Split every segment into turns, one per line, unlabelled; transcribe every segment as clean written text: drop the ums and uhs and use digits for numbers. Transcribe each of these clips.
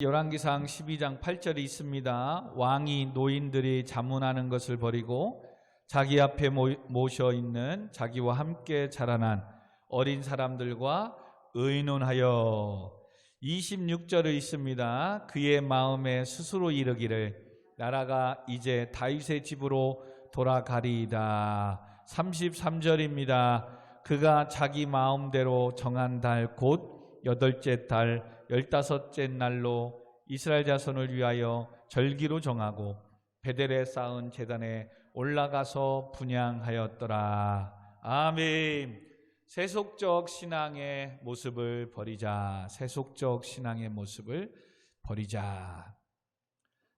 열왕기상 12장 8절이 있습니다. 왕이 노인들이 자문하는 것을 버리고 자기 앞에 모셔 있는 자기와 함께 자라난 어린 사람들과 의논하여 26절에 있습니다. 그의 마음에 스스로 이르기를 나라가 이제 다윗의 집으로 돌아가리이다. 33절입니다. 그가 자기 마음대로 정한 달 곧 8째 달 15째 날로 이스라엘 자손을 위하여 절기로 정하고 베델에 쌓은 제단에 올라가서 분향하였더라. 아멘. 세속적 신앙의 모습을 버리자. 세속적 신앙의 모습을 버리자.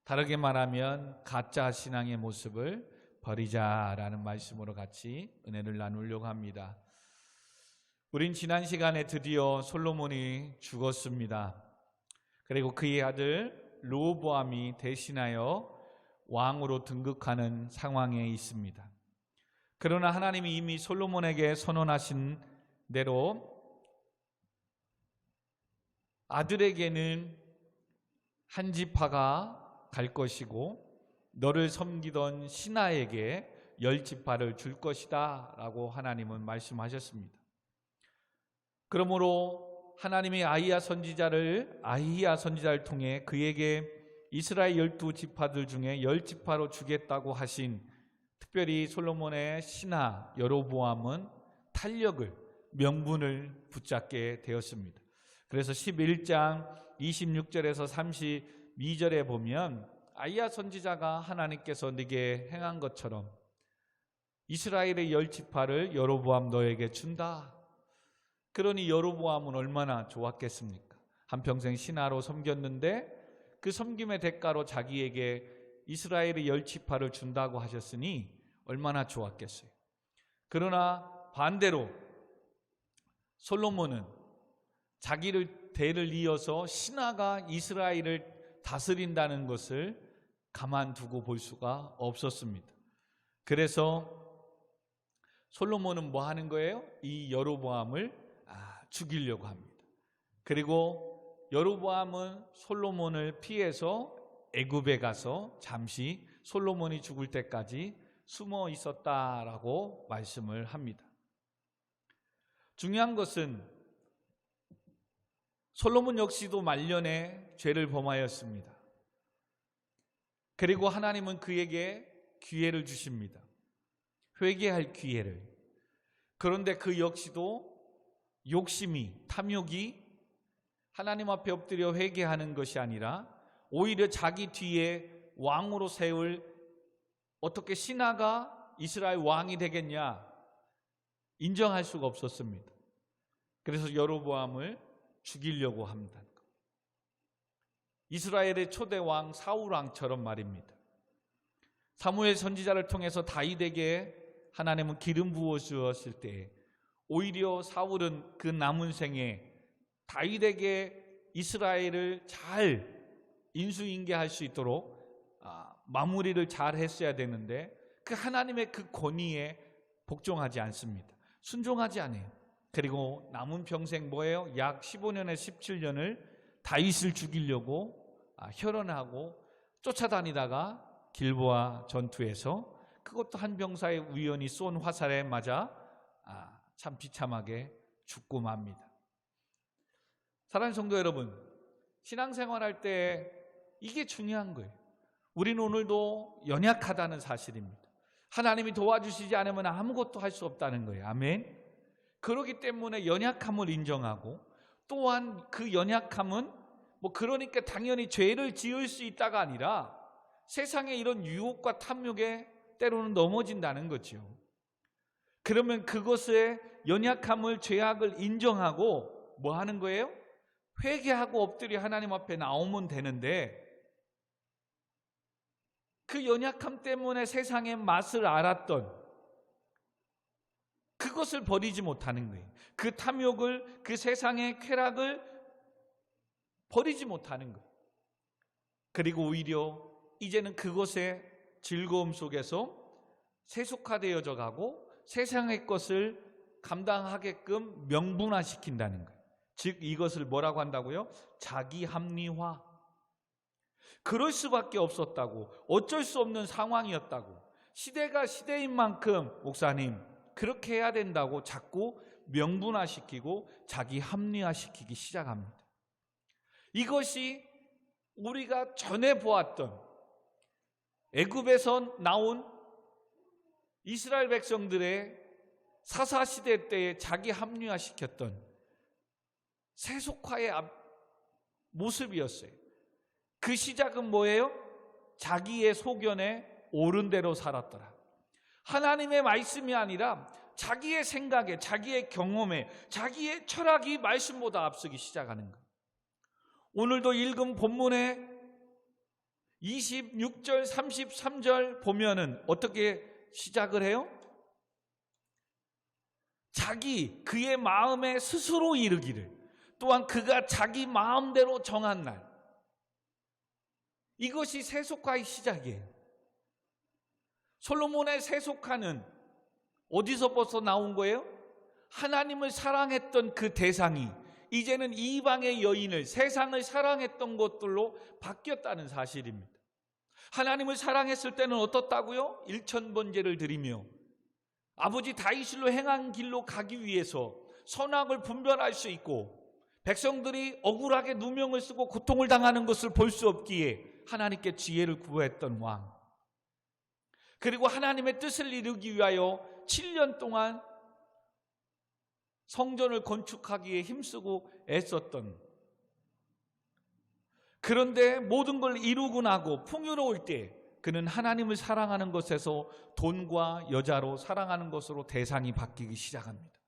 다르게 말하면 가짜 신앙의 모습을 버리자라는 말씀으로 같이 은혜를 나누려고 합니다. 우린 지난 시간에 드디어 솔로몬이 죽었습니다. 그리고 그의 아들 르호보암이 대신하여 왕으로 등극하는 상황에 있습니다. 그러나 하나님이 이미 솔로몬에게 선언하신 대로 아들에게는 한 지파가 갈 것이고 너를 섬기던 신하에게 10지파를 줄 것이다 라고 하나님은 말씀하셨습니다. 그러므로 하나님이 아히야 선지자를 통해 그에게 이스라엘 12지파들 중에 10지파로 주겠다고 하신 특별히 솔로몬의 신하 여로보암은 탄력을 명분을 붙잡게 되었습니다. 그래서 11장 26절에서 32절에 보면 아히야 선지자가 하나님께서 네게 행한 것처럼 이스라엘의 10지파를 여로보암 너에게 준다. 그러니 여로보암은 얼마나 좋았겠습니까? 한평생 신하로 섬겼는데 그 섬김의 대가로 자기에게 이스라엘의 10지파를 준다고 하셨으니 얼마나 좋았겠어요. 그러나 반대로 솔로몬은 자기를 대를 이어서 신하가 이스라엘을 다스린다는 것을 가만두고 볼 수가 없었습니다. 그래서 솔로몬은 뭐 하는 거예요? 이 여로보암을 죽이려고 합니다. 그리고 여로보암은 솔로몬을 피해서 애굽에 가서 잠시 솔로몬이 죽을 때까지 숨어 있었다라고 말씀을 합니다. 중요한 것은 솔로몬 역시도 말년에 죄를 범하였습니다. 그리고 하나님은 그에게 기회를 주십니다. 회개할 기회를. 그런데 그 역시도 욕심이, 탐욕이 하나님 앞에 엎드려 회개하는 것이 아니라 오히려 자기 뒤에 왕으로 세울 어떻게 신하가 이스라엘 왕이 되겠냐 인정할 수가 없었습니다. 그래서 여로보암을 죽이려고 합니다. 이스라엘의 초대 왕 사울 왕처럼 말입니다. 사무엘 선지자를 통해서 다윗에게 하나님은 기름 부어 주었을 때 오히려 사울은 그 남은 생에 다윗에게 이스라엘을 잘 인수인계할 수 있도록 마무리를 잘 했어야 되는데 그 하나님의 그 권위에 복종하지 않습니다. 순종하지 않아요. 그리고 남은 평생 뭐예요? 약 15년에 17년을 다윗을 죽이려고 혈언하고 쫓아다니다가 길보아 전투에서 그것도 한 병사의 우연히 쏜 화살에 맞아 참 비참하게 죽고 맙니다. 사랑하는 성도 여러분, 신앙생활할 때 이게 중요한 거예요. 우리는 오늘도 연약하다는 사실입니다. 하나님이 도와주시지 않으면 아무것도 할 수 없다는 거예요. 아멘. 그렇기 때문에 연약함을 인정하고 또한 그 연약함은 그러니까 당연히 죄를 지을 수 있다가 아니라 세상의 이런 유혹과 탐욕에 때로는 넘어진다는 거죠. 그러면 그것의 연약함을, 죄악을 인정하고 뭐 하는 거예요? 회개하고 엎드려 하나님 앞에 나오면 되는데 그 연약함 때문에 세상의 맛을 알았던 그것을 버리지 못하는 거예요. 그 탐욕을, 그 세상의 쾌락을 버리지 못하는 거예요. 그리고 오히려 이제는 그것의 즐거움 속에서 세속화되어져 가고 세상의 것을 감당하게끔 명분화시킨다는 거예요. 즉 이것을 뭐라고 한다고요? 자기 합리화. 그럴 수밖에 없었다고, 어쩔 수 없는 상황이었다고, 시대가 시대인 만큼 목사님 그렇게 해야 된다고 자꾸 명분화시키고 자기 합리화시키기 시작합니다. 이것이 우리가 전에 보았던 애굽에서 나온 이스라엘 백성들의 사사시대 때에 자기 합리화시켰던 세속화의 모습이었어요. 그 시작은 뭐예요? 자기의 소견에 옳은 대로 살았더라. 하나님의 말씀이 아니라 자기의 생각에, 자기의 경험에, 자기의 철학이 말씀보다 앞서기 시작하는 거예요. 오늘도 읽은 본문에 26절, 33절 보면은 어떻게 시작을 해요? 그의 마음에 스스로 이르기를, 또한 그가 자기 마음대로 정한 날. 이것이 세속화의 시작이에요. 솔로몬의 세속화는 어디서 벌써 나온 거예요? 하나님을 사랑했던 그 대상이 이제는 이방의 여인을, 세상을 사랑했던 것들로 바뀌었다는 사실입니다. 하나님을 사랑했을 때는 어떻다고요? 일천번제를 드리며 아버지 다윗으로 행한 길로 가기 위해서 선악을 분별할 수 있고, 백성들이 억울하게 누명을 쓰고 고통을 당하는 것을 볼 수 없기에 하나님께 지혜를 구했던 왕, 그리고 하나님의 뜻을 이루기 위하여 7년 동안 성전을 건축하기에 힘쓰고 애썼던, 그런데 모든 걸 이루고 나고 풍요로울 때 그는 하나님을 사랑하는 것에서 돈과 여자로 사랑하는 것으로 대상이 바뀌기 시작합니다.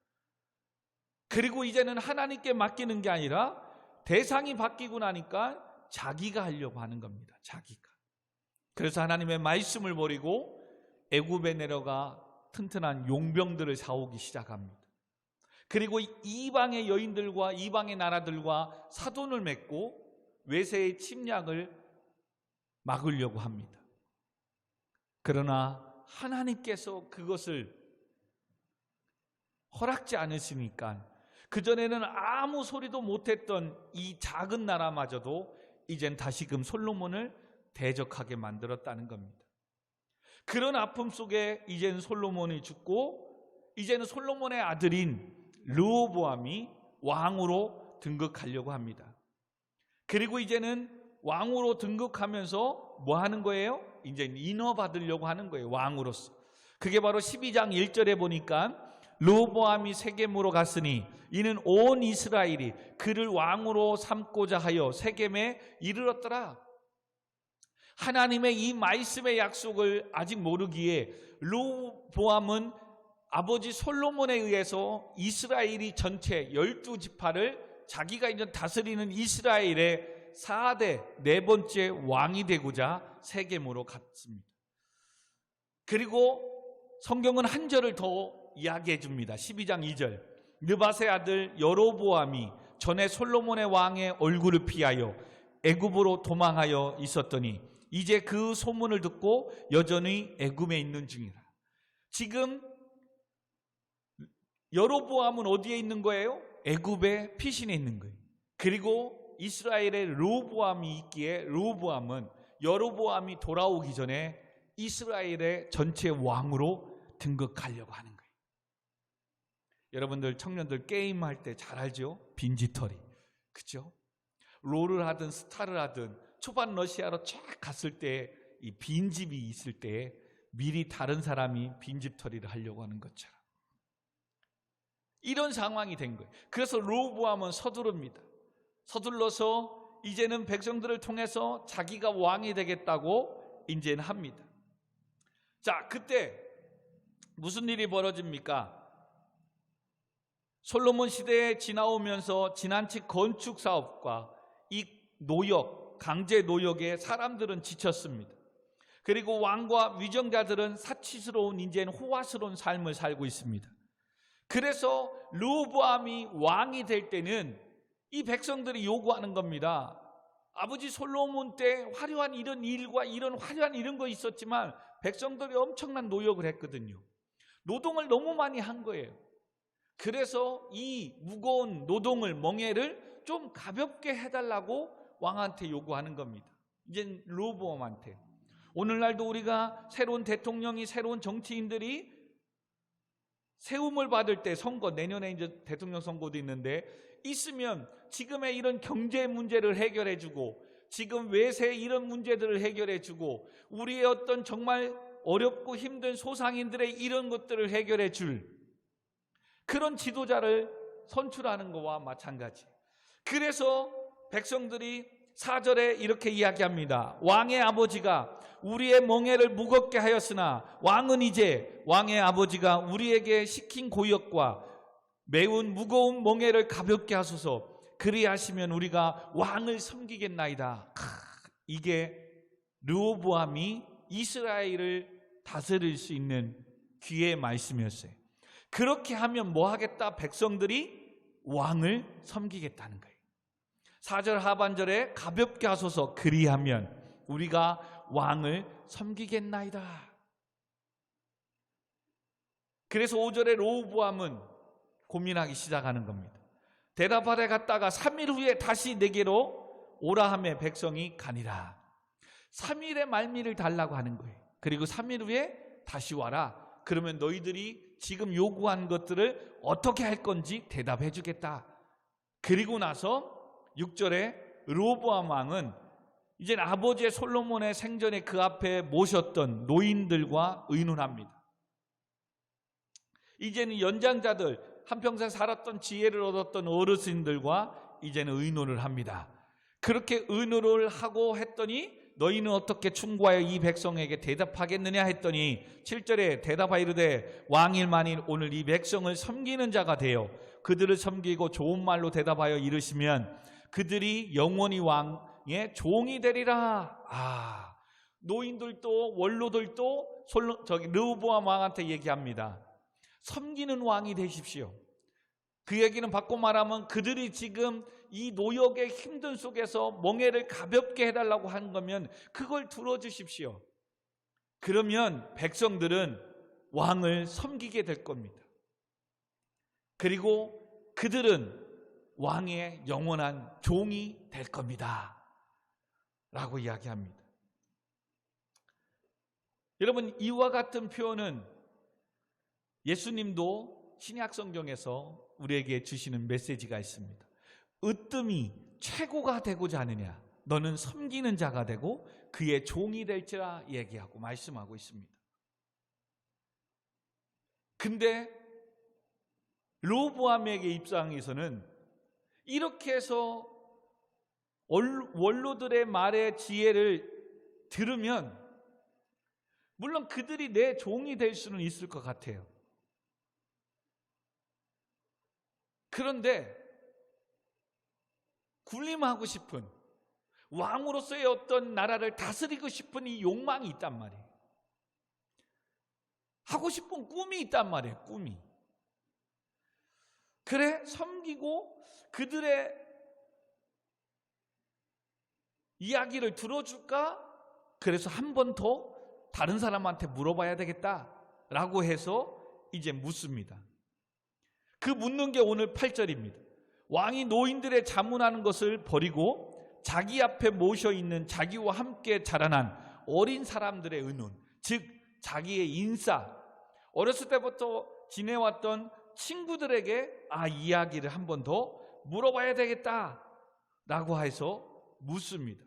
그리고 이제는 하나님께 맡기는 게 아니라 대상이 바뀌고 나니까 자기가 하려고 하는 겁니다. 자기가. 그래서 하나님의 말씀을 버리고 애굽에 내려가 튼튼한 용병들을 사오기 시작합니다. 그리고 이방의 여인들과 이방의 나라들과 사돈을 맺고 외세의 침략을 막으려고 합니다. 그러나 하나님께서 그것을 허락지 않으시니까 그전에는 아무 소리도 못했던 이 작은 나라마저도 이젠 다시금 솔로몬을 대적하게 만들었다는 겁니다. 그런 아픔 속에 이제는 솔로몬이 죽고, 이제는 솔로몬의 아들인 르호보암이 왕으로 등극하려고 합니다. 그리고 이제는 왕으로 등극하면서 뭐 하는 거예요? 이제 인허받으려고 하는 거예요. 왕으로서. 그게 바로 12장 1절에 보니까 르호보암이 세겜으로 갔으니 이는 온 이스라엘이 그를 왕으로 삼고자 하여 세겜에 이르렀더라. 하나님의 이 말씀의 약속을 아직 모르기에 르호보암은 아버지 솔로몬에 의해서 이스라엘이 전체 12지파를 자기가 이제 다스리는 이스라엘의 4대 4번째 왕이 되고자 세겜으로 갔습니다. 그리고 성경은 한 절을 더 이야기해 줍니다. 12장 2절. 느밧의 아들 여로보암이 전에 솔로몬의 왕의 얼굴을 피하여 애굽으로 도망하여 있었더니 이제 그 소문을 듣고 여전히 애굽에 있는 중이라. 지금 여로보암은 어디에 있는 거예요? 애굽의 피신에 있는 거예요. 그리고 이스라엘의 르호보암이 있기에 르호보암은 여로보암이 돌아오기 전에 이스라엘의 전체 왕으로 등극하려고 하는 거예요. 여러분들 청년들 게임할 때 잘 알죠? 빈지털이. 그죠? 롤을 하든 스타를 하든 초반 러시아로 쫙 갔을 때 이 빈집이 있을 때 미리 다른 사람이 빈집털이를 하려고 하는 것처럼 이런 상황이 된 거예요. 그래서 르호보암은 서두릅니다. 서둘러서 이제는 백성들을 통해서 자기가 왕이 되겠다고 이제는 합니다. 자, 그때 무슨 일이 벌어집니까? 솔로몬 시대에 지나오면서 지나치 건축 사업과 이 노역, 강제 노역에 사람들은 지쳤습니다. 그리고 왕과 위정자들은 사치스러운 이제는 호화스러운 삶을 살고 있습니다. 그래서 르호보암이 왕이 될 때는 이 백성들이 요구하는 겁니다. 아버지 솔로몬 때 화려한 이런 일과 이런 화려한 이런 거 있었지만 백성들이 엄청난 노역을 했거든요. 노동을 너무 많이 한 거예요. 그래서 이 무거운 노동을, 멍에를 좀 가볍게 해달라고 왕한테 요구하는 겁니다. 이제 르호보암한테. 오늘날도 우리가 새로운 대통령이, 새로운 정치인들이 세움을 받을 때, 선거, 내년에 이제 대통령 선거도 있는데 있으면 지금의 이런 경제 문제를 해결해주고, 지금 외세 이런 문제들을 해결해주고, 우리의 어떤 정말 어렵고 힘든 소상인들의 이런 것들을 해결해줄 그런 지도자를 선출하는 것과 마찬가지. 그래서 백성들이 4절에 이렇게 이야기합니다. 왕의 아버지가 우리의 멍에를 무겁게 하였으나 왕은 이제 왕의 아버지가 우리에게 시킨 고역과 매운 무거운 멍에를 가볍게 하소서. 그리하시면 우리가 왕을 섬기겠나이다. 이게 르호보암이 이스라엘을 다스릴 수 있는 귀의 말씀이었어요. 그렇게 하면 뭐 하겠다? 백성들이 왕을 섬기겠다는 거예요. 4절 하반절에 가볍게 하소서. 그리하면 우리가 왕을 섬기겠나이다. 그래서 5절에 르호보암은 고민하기 시작하는 겁니다. 대답하러 갔다가 3일 후에 다시 내게로 오라 하매 백성이 가니라. 3일의 말미를 달라고 하는 거예요. 그리고 3일 후에 다시 와라. 그러면 너희들이 지금 요구한 것들을 어떻게 할 건지 대답해 주겠다. 그리고 나서 6절에 르호보암 왕은 이제 아버지의 솔로몬의 생전에 그 앞에 모셨던 노인들과 의논합니다. 이제는 연장자들, 한평생 살았던 지혜를 얻었던 어르신들과 이제는 의논을 합니다. 그렇게 의논을 하고 했더니 너희는 어떻게 충고하여 이 백성에게 대답하겠느냐 했더니 7절에 대답하여 이르되 왕일 만일 오늘 이 백성을 섬기는 자가 되어 그들을 섬기고 좋은 말로 대답하여 이르시면 그들이 영원히 왕의 종이 되리라. 노인들도 원로들도 르호보암 왕한테 얘기합니다. 섬기는 왕이 되십시오. 그 얘기는 바꿔 말하면 그들이 지금 이 노역의 힘든 속에서 멍에를 가볍게 해달라고 한 거면 그걸 들어주십시오. 그러면 백성들은 왕을 섬기게 될 겁니다. 그리고 그들은 왕의 영원한 종이 될 겁니다. 라고 이야기합니다. 여러분, 이와 같은 표현은 예수님도 신약 성경에서 우리에게 주시는 메시지가 있습니다. 으뜸이 최고가 되고자 하느냐, 너는 섬기는 자가 되고 그의 종이 될지라 얘기하고 말씀하고 있습니다. 근데 르호보암에게 입장에서는 이렇게 해서 원로들의 말의 지혜를 들으면 물론 그들이 내 종이 될 수는 있을 것 같아요. 그런데 군림하고 싶은, 왕으로서의 어떤 나라를 다스리고 싶은 이 욕망이 있단 말이에요. 하고 싶은 꿈이 있단 말이에요. 꿈이. 그래, 섬기고 그들의 이야기를 들어줄까? 그래서 한 번 더 다른 사람한테 물어봐야 되겠다라고 해서 이제 묻습니다. 그 묻는 게 오늘 8절입니다. 왕이 노인들의 자문하는 것을 버리고 자기 앞에 모셔있는 자기와 함께 자라난 어린 사람들의 의논, 즉 자기의 인싸, 어렸을 때부터 지내왔던 친구들에게 이야기를 한 번 더 물어봐야 되겠다라고 해서 묻습니다.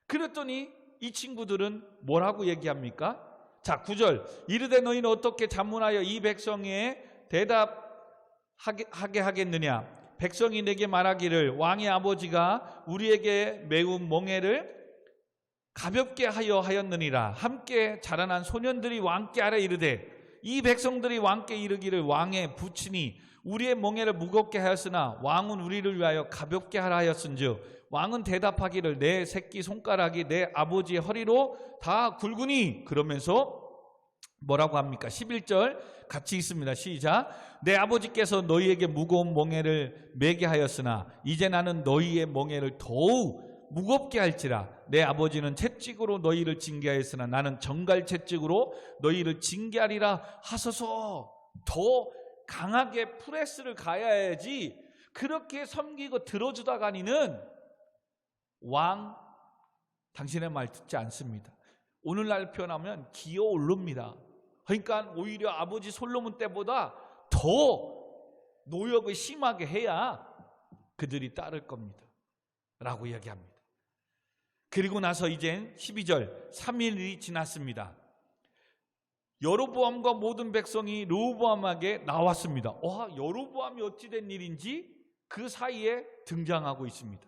그랬더니 이 친구들은 뭐라고 얘기합니까? 자, 9절. 이르되 너희는 어떻게 자문하여 이 백성에 대답하게 하겠느냐? 백성이 내게 말하기를 왕의 아버지가 우리에게 매운 멍에를 가볍게 하였느니라. 함께 자라난 소년들이 왕께 하라 이르되 이 백성들이 왕께 이르기를 왕의 부친이 우리의 멍에를 무겁게 하였으나 왕은 우리를 위하여 가볍게 하라 하였은즉 왕은 대답하기를 내 새끼 손가락이 내 아버지의 허리로 다 굵으니. 그러면서 뭐라고 합니까? 11절 같이 있습니다. 시작. 내 아버지께서 너희에게 무거운 멍에를 매게 하였으나 이제 나는 너희의 멍에를 더욱 무겁게 할지라. 내 아버지는 채찍으로 너희를 징계하였으나 나는 정갈 채찍으로 너희를 징계하리라 하소서. 더 강하게 프레스를 가야지 그렇게 섬기고 들어주다가니는 왕 당신의 말 듣지 않습니다. 오늘날 표현하면 기어 오릅니다. 그러니까 오히려 아버지 솔로몬 때보다 더 노역을 심하게 해야 그들이 따를 겁니다 라고 이야기합니다. 그리고 나서 이젠 12절 3일이 지났습니다. 여로보암과 모든 백성이 르호보암에게 나왔습니다. 여로보암이 어찌된 일인지 그 사이에 등장하고 있습니다.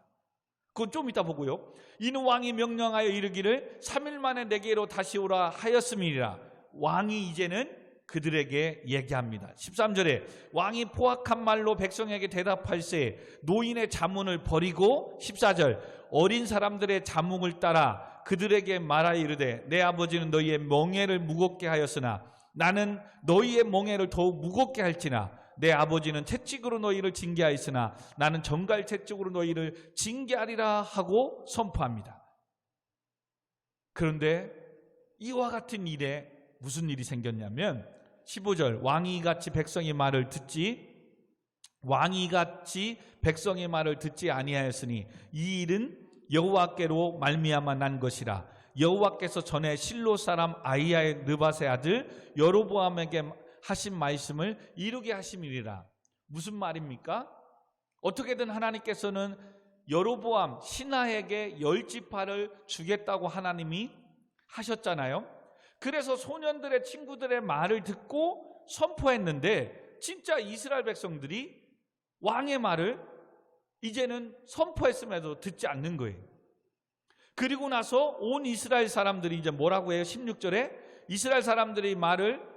그건 좀 이따 보고요. 이는 왕이 명령하여 이르기를 3일 만에 내게로 다시 오라 하였음이니라. 왕이 이제는 그들에게 얘기합니다. 13절에 왕이 포악한 말로 백성에게 대답할세 노인의 자문을 버리고 14절 어린 사람들의 자문을 따라 그들에게 말하여 이르되 내 아버지는 너희의 멍에를 무겁게 하였으나 나는 너희의 멍에를 더욱 무겁게 할지나 내 아버지는 채찍으로 너희를 징계하였으나 나는 정갈 채찍으로 너희를 징계하리라 하고 선포합니다. 그런데 이와 같은 일에 무슨 일이 생겼냐면 15절 왕이 같이 백성의 말을 듣지 아니하였으니 이 일은 여호와께로 말미암아 난 것이라. 여호와께서 전에 실로 사람 아히야의 느밧의 아들 여로보암에게 하신 말씀을 이루게 하심이리라. 무슨 말입니까? 어떻게든 하나님께서는 여로보암 신하에게 10지파를 주겠다고 하나님이 하셨잖아요. 그래서 소년들의 친구들의 말을 듣고 선포했는데 진짜 이스라엘 백성들이 왕의 말을 이제는 선포했음에도 듣지 않는 거예요. 그리고 나서 온 이스라엘 사람들이 이제 뭐라고 해요? 16절에 이스라엘 사람들의 말을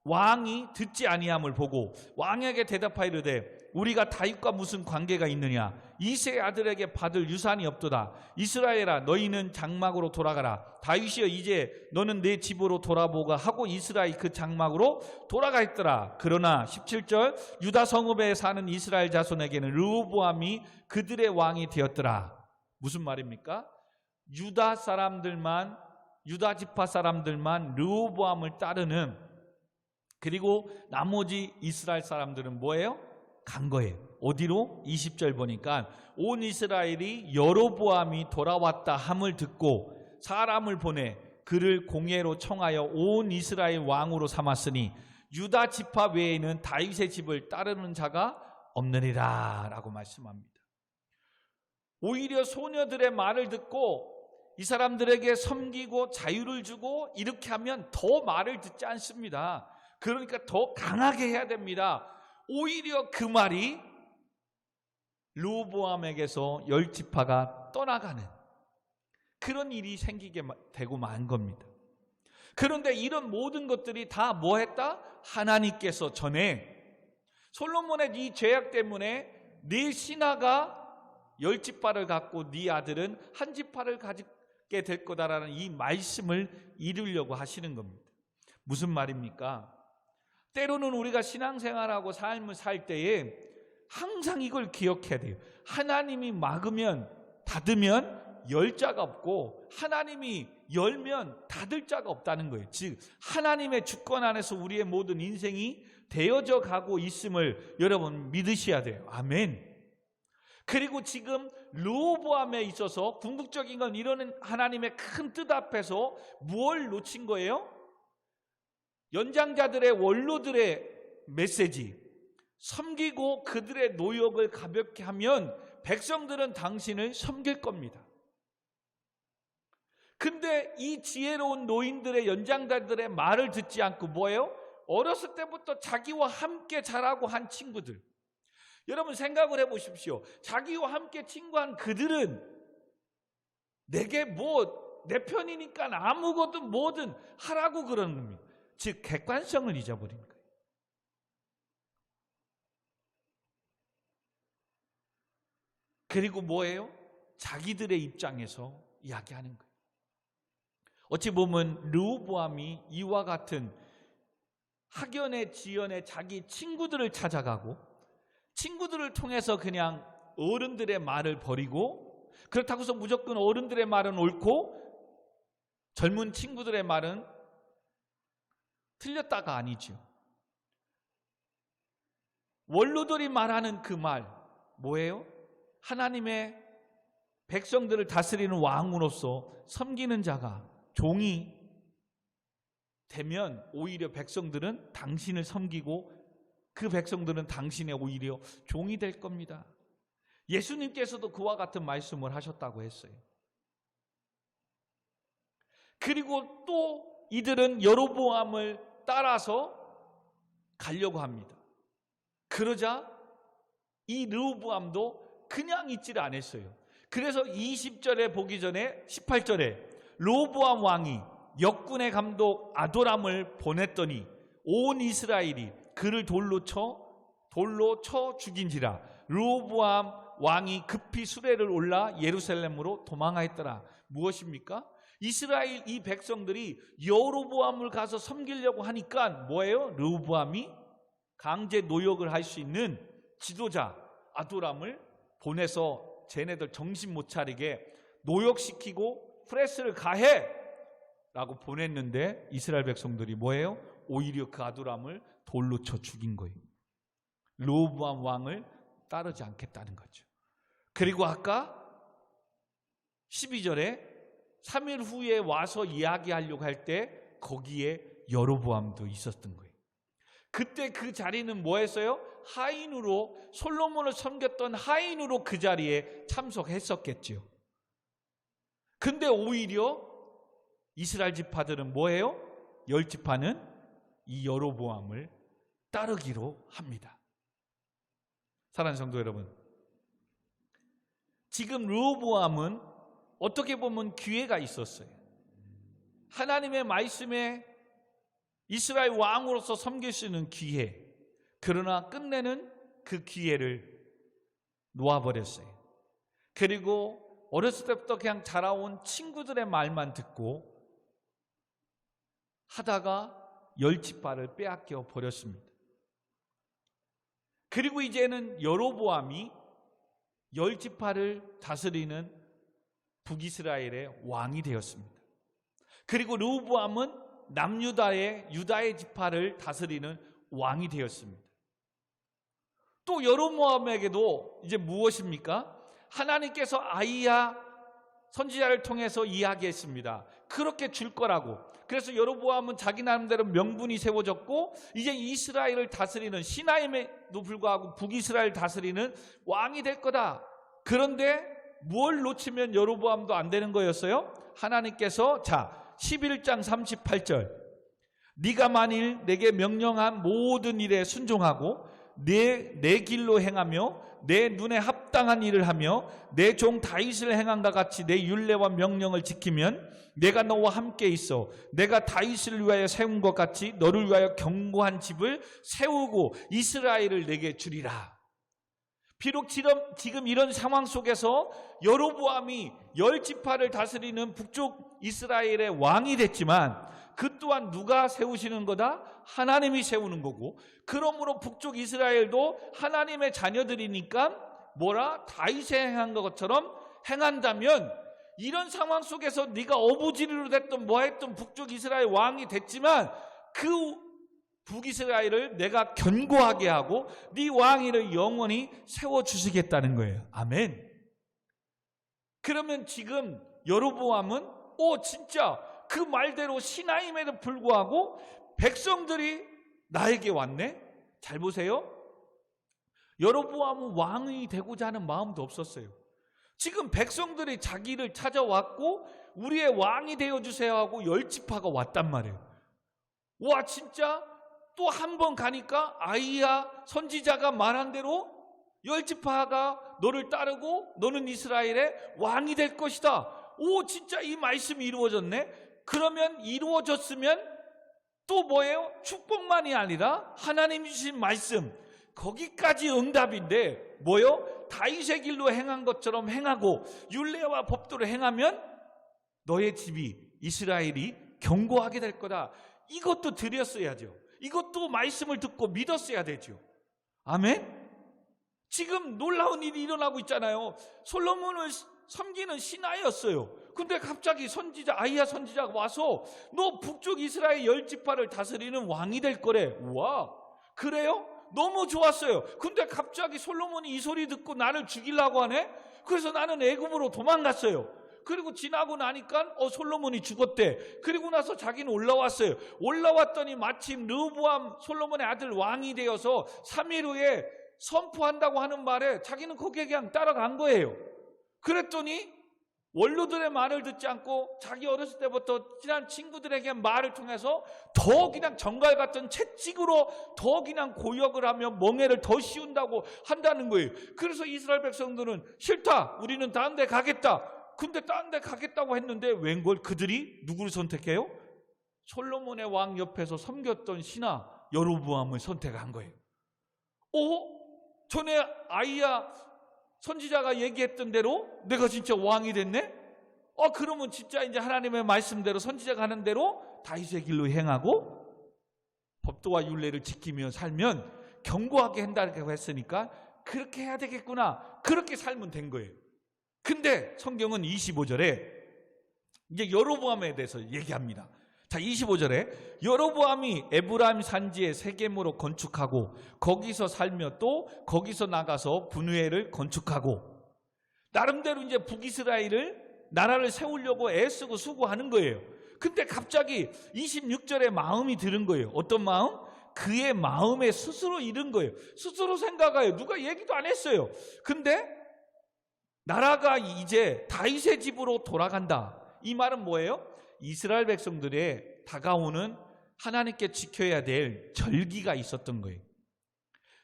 왕이 듣지 아니함을 보고 왕에게 대답하여 이르되 우리가 다윗과 무슨 관계가 있느냐? 이새의 아들에게 받을 유산이 없도다. 이스라엘아 너희는 장막으로 돌아가라. 다윗이여 이제 너는 내 집으로 돌아보가 하고 이스라엘 그 장막으로 돌아가 있더라. 그러나 17절 유다 성읍에 사는 이스라엘 자손에게는 르호보암이 그들의 왕이 되었더라. 무슨 말입니까? 유다 지파 사람들만 르호보암을 따르는, 그리고 나머지 이스라엘 사람들은 뭐예요? 간 거예요. 어디로? 20절 보니까 온 이스라엘이 여로보암이 돌아왔다 함을 듣고 사람을 보내 그를 공회로 청하여 온 이스라엘 왕으로 삼았으니 유다 지파 외에는 다윗의 집을 따르는 자가 없느니라 라고 말씀합니다. 오히려 소녀들의 말을 듣고 이 사람들에게 섬기고 자유를 주고 이렇게 하면 더 말을 듣지 않습니다. 그러니까 더 강하게 해야 됩니다. 오히려 그 말이 르호보암에게서 10지파가 떠나가는 그런 일이 생기게 되고 만 겁니다. 그런데 이런 모든 것들이 다 뭐 했다? 하나님께서 전에 솔로몬의 이 죄악 때문에 네 신하가 10지파를 갖고 네 아들은 한 지파를 가지게 될 거다라는 이 말씀을 이루려고 하시는 겁니다. 무슨 말입니까? 때로는 우리가 신앙생활하고 삶을 살 때에 항상 이걸 기억해야 돼요. 하나님이 막으면 닫으면 열 자가 없고 하나님이 열면 닫을 자가 없다는 거예요. 즉 하나님의 주권 안에서 우리의 모든 인생이 되어져 가고 있음을 여러분 믿으셔야 돼요. 아멘. 그리고 지금 르호보암에 있어서 궁극적인 건 이런 하나님의 큰 뜻 앞에서 뭘 놓친 거예요? 연장자들의 원로들의 메시지, 섬기고 그들의 노역을 가볍게 하면 백성들은 당신을 섬길 겁니다. 근데 이 지혜로운 노인들의 연장자들의 말을 듣지 않고 뭐예요? 어렸을 때부터 자기와 함께 자라고 한 친구들. 여러분 생각을 해보십시오. 자기와 함께 친구한 그들은 내게 내 편이니까 아무것도 뭐든 하라고 그러는 겁니다. 즉 객관성을 잊어버린 거예요. 그리고 뭐예요? 자기들의 입장에서 이야기하는 거예요. 어찌 보면 르호보암이 이와 같은 학연의 지연의 자기 친구들을 찾아가고 친구들을 통해서 그냥 어른들의 말을 버리고, 그렇다고 해서 무조건 어른들의 말은 옳고 젊은 친구들의 말은 틀렸다가 아니죠. 원로들이 말하는 그 말 뭐예요? 하나님의 백성들을 다스리는 왕으로서 섬기는 자가 종이 되면 오히려 백성들은 당신을 섬기고 그 백성들은 당신의 오히려 종이 될 겁니다. 예수님께서도 그와 같은 말씀을 하셨다고 했어요. 그리고 또 이들은 여로보암을 따라서 가려고 합니다. 그러자 이 르호보암도 그냥 있지를 않았어요. 그래서 20절에 보기 전에 18절에 르호보암 왕이 역군의 감독 아도람을 보냈더니 온 이스라엘이 그를 돌로 쳐 죽인지라. 르호보암 왕이 급히 수레를 올라 예루살렘으로 도망하였더라. 무엇입니까? 이스라엘 이 백성들이 여로보암을 가서 섬기려고 하니까 뭐예요? 르호보암이 강제 노역을 할 수 있는 지도자 아도람을 보내서 쟤네들 정신 못 차리게 노역시키고 프레스를 가해 라고 보냈는데 이스라엘 백성들이 뭐예요? 오히려 그 아도람을 돌로 쳐 죽인 거예요. 르호보암 왕을 따르지 않겠다는 거죠. 그리고 아까 12절에 3일 후에 와서 이야기하려고 할 때 거기에 여로보암도 있었던 거예요. 그때 그 자리는 뭐였어요? 하인으로, 솔로몬을 섬겼던 하인으로 그 자리에 참석했었겠죠. 근데 오히려 이스라엘 지파들은 뭐예요? 10지파는 이 여로보암을 따르기로 합니다. 사랑하는 성도 여러분, 지금 르호보암은 어떻게 보면 기회가 있었어요. 하나님의 말씀에 이스라엘 왕으로서 섬길 수 있는 기회. 그러나 끝내는 그 기회를 놓아버렸어요. 그리고 어렸을 때부터 그냥 자라온 친구들의 말만 듣고 하다가 10지파를 빼앗겨 버렸습니다. 그리고 이제는 여로보암이 10지파를 다스리는 북이스라엘의 왕이 되었습니다. 그리고 르호보암은 남유다의 유다의 지파를 다스리는 왕이 되었습니다. 또 여로보암에게도 이제 무엇입니까? 하나님께서 아히야 선지자를 통해서 이야기했습니다. 그렇게 줄 거라고. 그래서 여로보암은 자기 나름대로 명분이 세워졌고 이제 이스라엘을 다스리는, 시나임에도 불구하고 북이스라엘 다스리는 왕이 될 거다. 그런데 뭘 놓치면 여로보암도 안 되는 거였어요? 하나님께서 11장 38절 네가 만일 내게 명령한 모든 일에 순종하고 내 길로 행하며 내 눈에 합당한 일을 하며 내 종 다윗을 행한과 같이 내 율례와 명령을 지키면 내가 너와 함께 있어 내가 다윗을 위하여 세운 것 같이 너를 위하여 견고한 집을 세우고 이스라엘을 내게 주리라. 비록 지금 이런 상황 속에서 여로보암이 10지파를 다스리는 북쪽 이스라엘의 왕이 됐지만 그 또한 누가 세우시는 거다? 하나님이 세우는 거고, 그러므로 북쪽 이스라엘도 하나님의 자녀들이니까 다윗의 행한 것처럼 행한다면 이런 상황 속에서 네가 어부지리로 됐던 뭐했던 북쪽 이스라엘 왕이 됐지만 그 북이스라엘을 내가 견고하게 하고 네 왕위를 영원히 세워주시겠다는 거예요. 아멘. 그러면 지금 여로보암은 진짜 그 말대로 시나임에도 불구하고 백성들이 나에게 왔네? 잘 보세요. 여로보암은 왕이 되고자 하는 마음도 없었어요. 지금 백성들이 자기를 찾아왔고 우리의 왕이 되어주세요 하고 10지파가 왔단 말이에요. 와, 진짜 또 한 번 가니까 아히야 선지자가 말한 대로 10지파가 너를 따르고 너는 이스라엘의 왕이 될 것이다. 진짜 이 말씀이 이루어졌네. 그러면 이루어졌으면 또 뭐예요? 축복만이 아니라 하나님이 주신 말씀, 거기까지 응답인데 다윗의 길로 행한 것처럼 행하고 율례와 법도를 행하면 너의 집이 이스라엘이 견고하게 될 거다. 이것도 드렸어야죠. 이것도 말씀을 듣고 믿었어야 되죠. 아멘? 지금 놀라운 일이 일어나고 있잖아요. 솔로몬을 섬기는 신하였어요. 근데 갑자기 아히야 선지자가 와서 너 북쪽 이스라엘 10지파를 다스리는 왕이 될 거래. 우와, 그래요? 너무 좋았어요. 근데 갑자기 솔로몬이 이 소리 듣고 나를 죽이려고 하네? 그래서 나는 애굽으로 도망갔어요. 그리고 지나고 나니까 솔로몬이 죽었대. 그리고 나서 자기는 올라왔어요. 올라왔더니 마침 르호보암 솔로몬의 아들 왕이 되어서 3일 후에 선포한다고 하는 말에 자기는 거기에 그냥 따라간 거예요. 그랬더니 원로들의 말을 듣지 않고 자기 어렸을 때부터 친한 친구들에게 말을 통해서 더 그냥 정갈 같은 채찍으로 더 그냥 고역을 하며 멍에를 더 씌운다고 한다는 거예요. 그래서 이스라엘 백성들은 싫다, 우리는 다른 데 가겠다. 근데 다른 데 가겠다고 했는데 웬걸 그들이 누구를 선택해요? 솔로몬의 왕 옆에서 섬겼던 신하 여로보암을 선택한 거예요. 전에 아이야 선지자가 얘기했던 대로 내가 진짜 왕이 됐네? 그러면 진짜 이제 하나님의 말씀대로 선지자가 하는 대로 다윗의 길로 행하고 법도와 율례를 지키며 살면 견고하게 한다고 했으니까 그렇게 해야 되겠구나. 그렇게 살면 된 거예요. 근데 성경은 25절에 이제 여로보암에 대해서 얘기합니다. 자, 25절에 여로보암이 에브라임 산지에 세겜으로 건축하고 거기서 살며 또 거기서 나가서 분회를 건축하고 나름대로 이제 북이스라엘을 나라를 세우려고 애쓰고 수고하는 거예요. 근데 갑자기 26절에 마음이 들은 거예요. 어떤 마음? 그의 마음에 스스로 이른 거예요. 스스로 생각해요. 누가 얘기도 안 했어요. 근데 나라가 이제 다윗의 집으로 돌아간다. 이 말은 뭐예요? 이스라엘 백성들의 다가오는 하나님께 지켜야 될 절기가 있었던 거예요.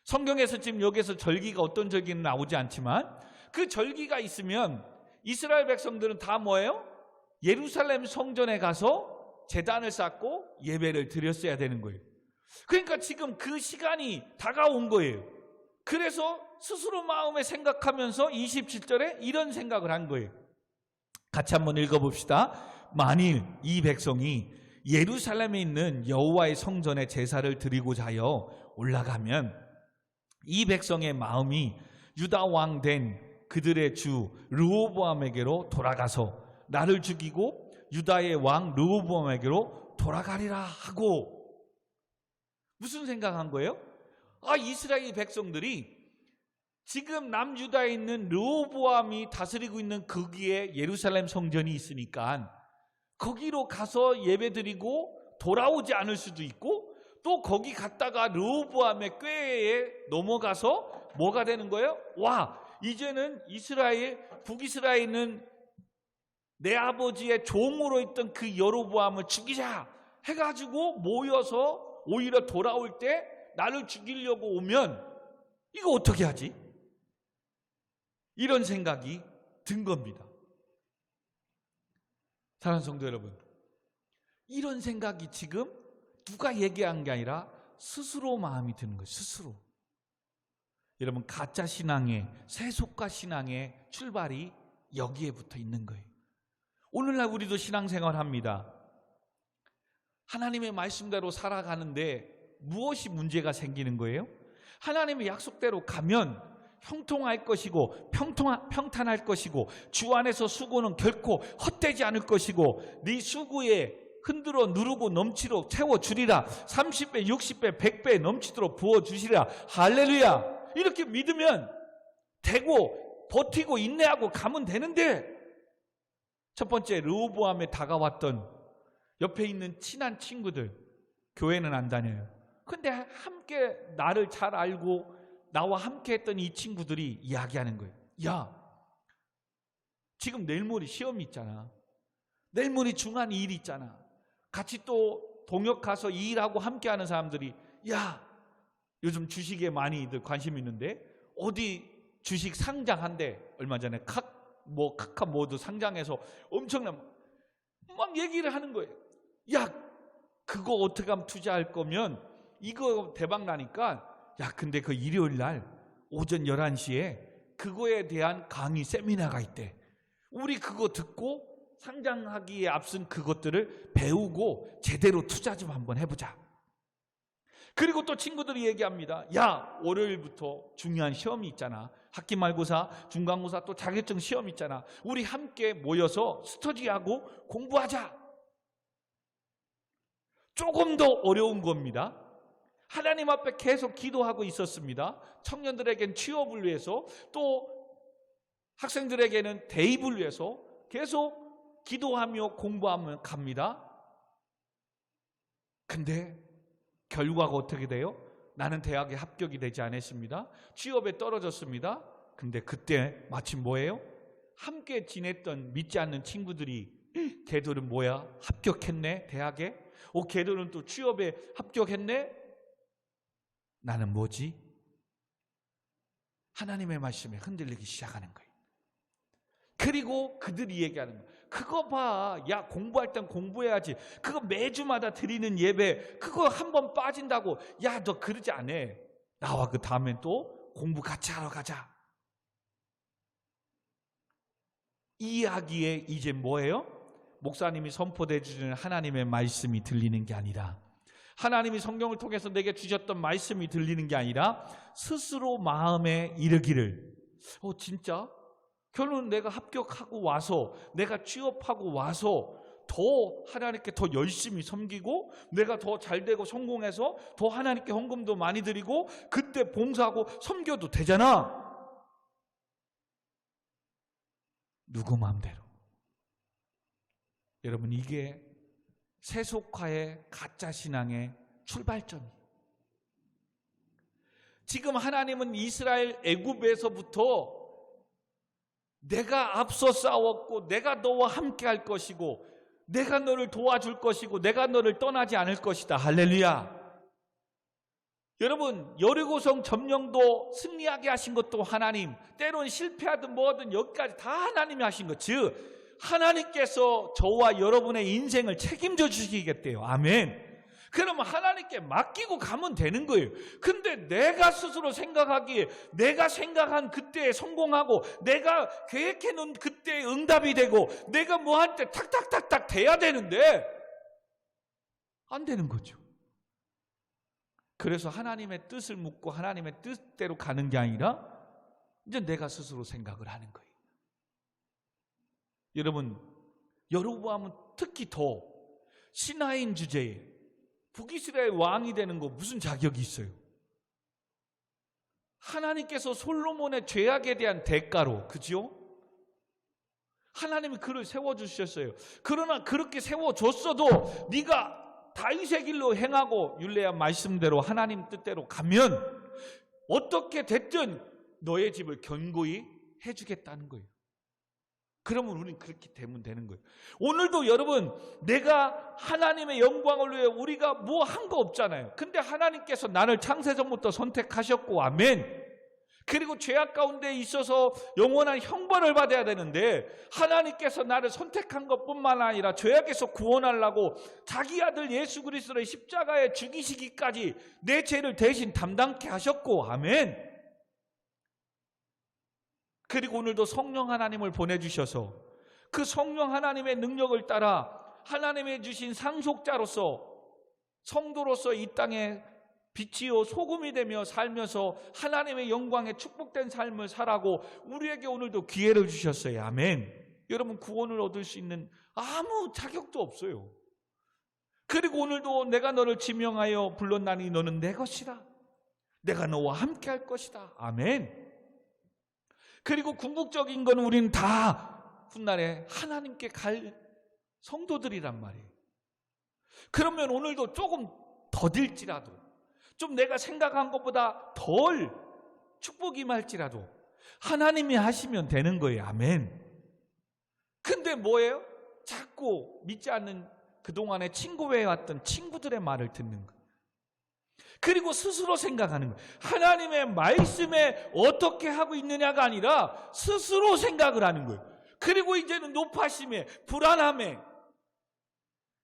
성경에서 지금 여기서 절기가 어떤 절기는 나오지 않지만 그 절기가 있으면 이스라엘 백성들은 다 뭐예요? 예루살렘 성전에 가서 제단을 쌓고 예배를 드렸어야 되는 거예요. 그러니까 지금 그 시간이 다가온 거예요. 그래서 스스로 마음에 생각하면서 27절에 이런 생각을 한 거예요. 같이 한번 읽어봅시다. 만일 이 백성이 예루살렘에 있는 여호와의 성전에 제사를 드리고자 하여 올라가면 이 백성의 마음이 유다 왕 된 그들의 주 르호보암에게로 돌아가서 나를 죽이고 유다의 왕 르호보암에게로 돌아가리라 하고 무슨 생각한 거예요? 이스라엘 백성들이 지금 남유다에 있는 르호보암이 다스리고 있는 거기에 예루살렘 성전이 있으니까 거기로 가서 예배드리고 돌아오지 않을 수도 있고 또 거기 갔다가 르호보암의 꾀에 넘어가서 뭐가 되는 거예요? 이제는 북이스라엘은 내 아버지의 종으로 있던 그 여로보암을 죽이자 해가지고 모여서 오히려 돌아올 때 나를 죽이려고 오면 이거 어떻게 하지? 이런 생각이 든 겁니다. 사랑하는 성도 여러분, 이런 생각이 지금 누가 얘기한 게 아니라 스스로 마음이 드는 거예요. 스스로. 여러분, 가짜 신앙의 세속화 신앙의 출발이 여기에 붙어 있는 거예요. 오늘날 우리도 신앙생활 합니다. 하나님의 말씀대로 살아가는데 무엇이 문제가 생기는 거예요? 하나님의 약속대로 가면 형통할 것이고 평탄할 것이고 주 안에서 수고는 결코 헛되지 않을 것이고 네 수고에 흔들어 누르고 넘치도록 채워주리라. 30배 60배 100배 넘치도록 부어주시리라. 할렐루야. 이렇게 믿으면 되고 버티고 인내하고 가면 되는데 첫 번째 르호보암에 다가왔던 옆에 있는 친한 친구들 교회는 안 다녀요. 근데 함께 나를 잘 알고 나와 함께 했던 이 친구들이 이야기하는 거예요. 지금 내일 모레 시험이 있잖아. 내일 모레 중요한 일이 있잖아. 같이 또 동역 가서 일하고 함께 하는 사람들이 요즘 주식에 많이들 관심 있는데 어디 주식 상장한대. 얼마 전에 카카모도 상장해서 엄청난 막 얘기를 하는 거예요. 그거 어떻게 하면 투자할 거면 이거 대박 나니까 근데 그 일요일 날 오전 11시에 그거에 대한 강의 세미나가 있대. 우리 그거 듣고 상장하기에 앞선 그것들을 배우고 제대로 투자 좀 한번 해보자. 그리고 또 친구들이 얘기합니다. 월요일부터 중요한 시험이 있잖아. 학기 말고사, 중간고사 또 자격증 시험 있잖아. 우리 함께 모여서 스터디하고 공부하자. 조금 더 어려운 겁니다. 하나님 앞에 계속 기도하고 있었습니다. 청년들에겐 취업을 위해서 또 학생들에게는 대입을 위해서 계속 기도하며 공부하며 갑니다. 근데 결과가 어떻게 돼요? 나는 대학에 합격이 되지 않았습니다. 취업에 떨어졌습니다. 근데 그때 마침 뭐예요? 함께 지냈던 믿지 않는 친구들이 걔들은 뭐야? 합격했네 대학에? 걔들은 또 취업에 합격했네? 나는 뭐지? 하나님의 말씀에 흔들리기 시작하는 거예요. 그리고 그들이 얘기하는 거예요. 그거 봐. 야, 공부할 땐 공부해야지. 그거 매주마다 드리는 예배, 그거 한 번 빠진다고. 야, 너 그러지 않아. 나와 그 다음엔 또 공부 같이 하러 가자. 이 이야기에 이제 뭐예요? 목사님이 선포해 주시는 하나님의 말씀이 들리는 게 아니라, 하나님이 성경을 통해서 내게 주셨던 말씀이 들리는 게 아니라 스스로 마음에 이르기를, 진짜? 결론 내가 합격하고 와서, 내가 취업하고 와서 더 하나님께 더 열심히 섬기고, 내가 더 잘되고 성공해서 더 하나님께 헌금도 많이 드리고 그때 봉사하고 섬겨도 되잖아. 누구 마음대로. 여러분, 이게 세속화의 가짜 신앙의 출발점이에요. 지금 하나님은 이스라엘 애굽에서부터 내가 앞서 싸웠고, 내가 너와 함께 할 것이고, 내가 너를 도와줄 것이고, 내가 너를 떠나지 않을 것이다. 할렐루야. 여러분, 여리고성 점령도 승리하게 하신 것도 하나님, 때론 실패하든 뭐든 여기까지 다 하나님이 하신 것. 즉 하나님께서 저와 여러분의 인생을 책임져 주시겠대요. 아멘. 그러면 하나님께 맡기고 가면 되는 거예요. 근데 내가 스스로 생각하기에, 내가 생각한 그때에 성공하고, 내가 계획해 놓은 그때에 응답이 되고, 내가 뭐 할 때 탁탁탁탁 돼야 되는데 안 되는 거죠. 그래서 하나님의 뜻을 묻고 하나님의 뜻대로 가는 게 아니라 이제 내가 스스로 생각을 하는 거예요. 여러분, 여로보암은 특히 더 신하인 주제에 북이스라엘 왕이 되는 거 무슨 자격이 있어요? 하나님께서 솔로몬의 죄악에 대한 대가로, 그죠? 하나님이 그를 세워주셨어요. 그러나 그렇게 세워줬어도 네가 다윗의 길로 행하고 율례야 말씀대로 하나님 뜻대로 가면 어떻게 됐든 너의 집을 견고히 해주겠다는 거예요. 그러면 우리는 그렇게 되면 되는 거예요. 오늘도 여러분, 내가 하나님의 영광을 위해 우리가 뭐 한 거 없잖아요. 근데 하나님께서 나를 창세전부터 선택하셨고, 아멘. 그리고 죄악 가운데 있어서 영원한 형벌을 받아야 되는데 하나님께서 나를 선택한 것뿐만 아니라 죄악에서 구원하려고 자기 아들 예수 그리스도를 십자가에 죽이시기까지 내 죄를 대신 담당케 하셨고, 아멘. 그리고 오늘도 성령 하나님을 보내주셔서 그 성령 하나님의 능력을 따라 하나님의 주신 상속자로서, 성도로서 이 땅에 빛이요 소금이 되며 살면서 하나님의 영광에 축복된 삶을 살아고 우리에게 오늘도 기회를 주셨어요. 아멘. 여러분, 구원을 얻을 수 있는 아무 자격도 없어요. 그리고 오늘도 내가 너를 지명하여 불렀나니 너는 내 것이라, 내가 너와 함께 할 것이다. 아멘. 그리고 궁극적인 건 우리는 다 훗날에 하나님께 갈 성도들이란 말이에요. 그러면 오늘도 조금 더딜지라도, 좀 내가 생각한 것보다 덜 축복이 임할지라도 하나님이 하시면 되는 거예요. 아멘. 근데 뭐예요? 자꾸 믿지 않는 그동안에 친구해왔던 친구들의 말을 듣는 거예요. 그리고 스스로 생각하는 거예요. 하나님의 말씀에 어떻게 하고 있느냐가 아니라 스스로 생각을 하는 거예요. 그리고 이제는 높아심에, 불안함에,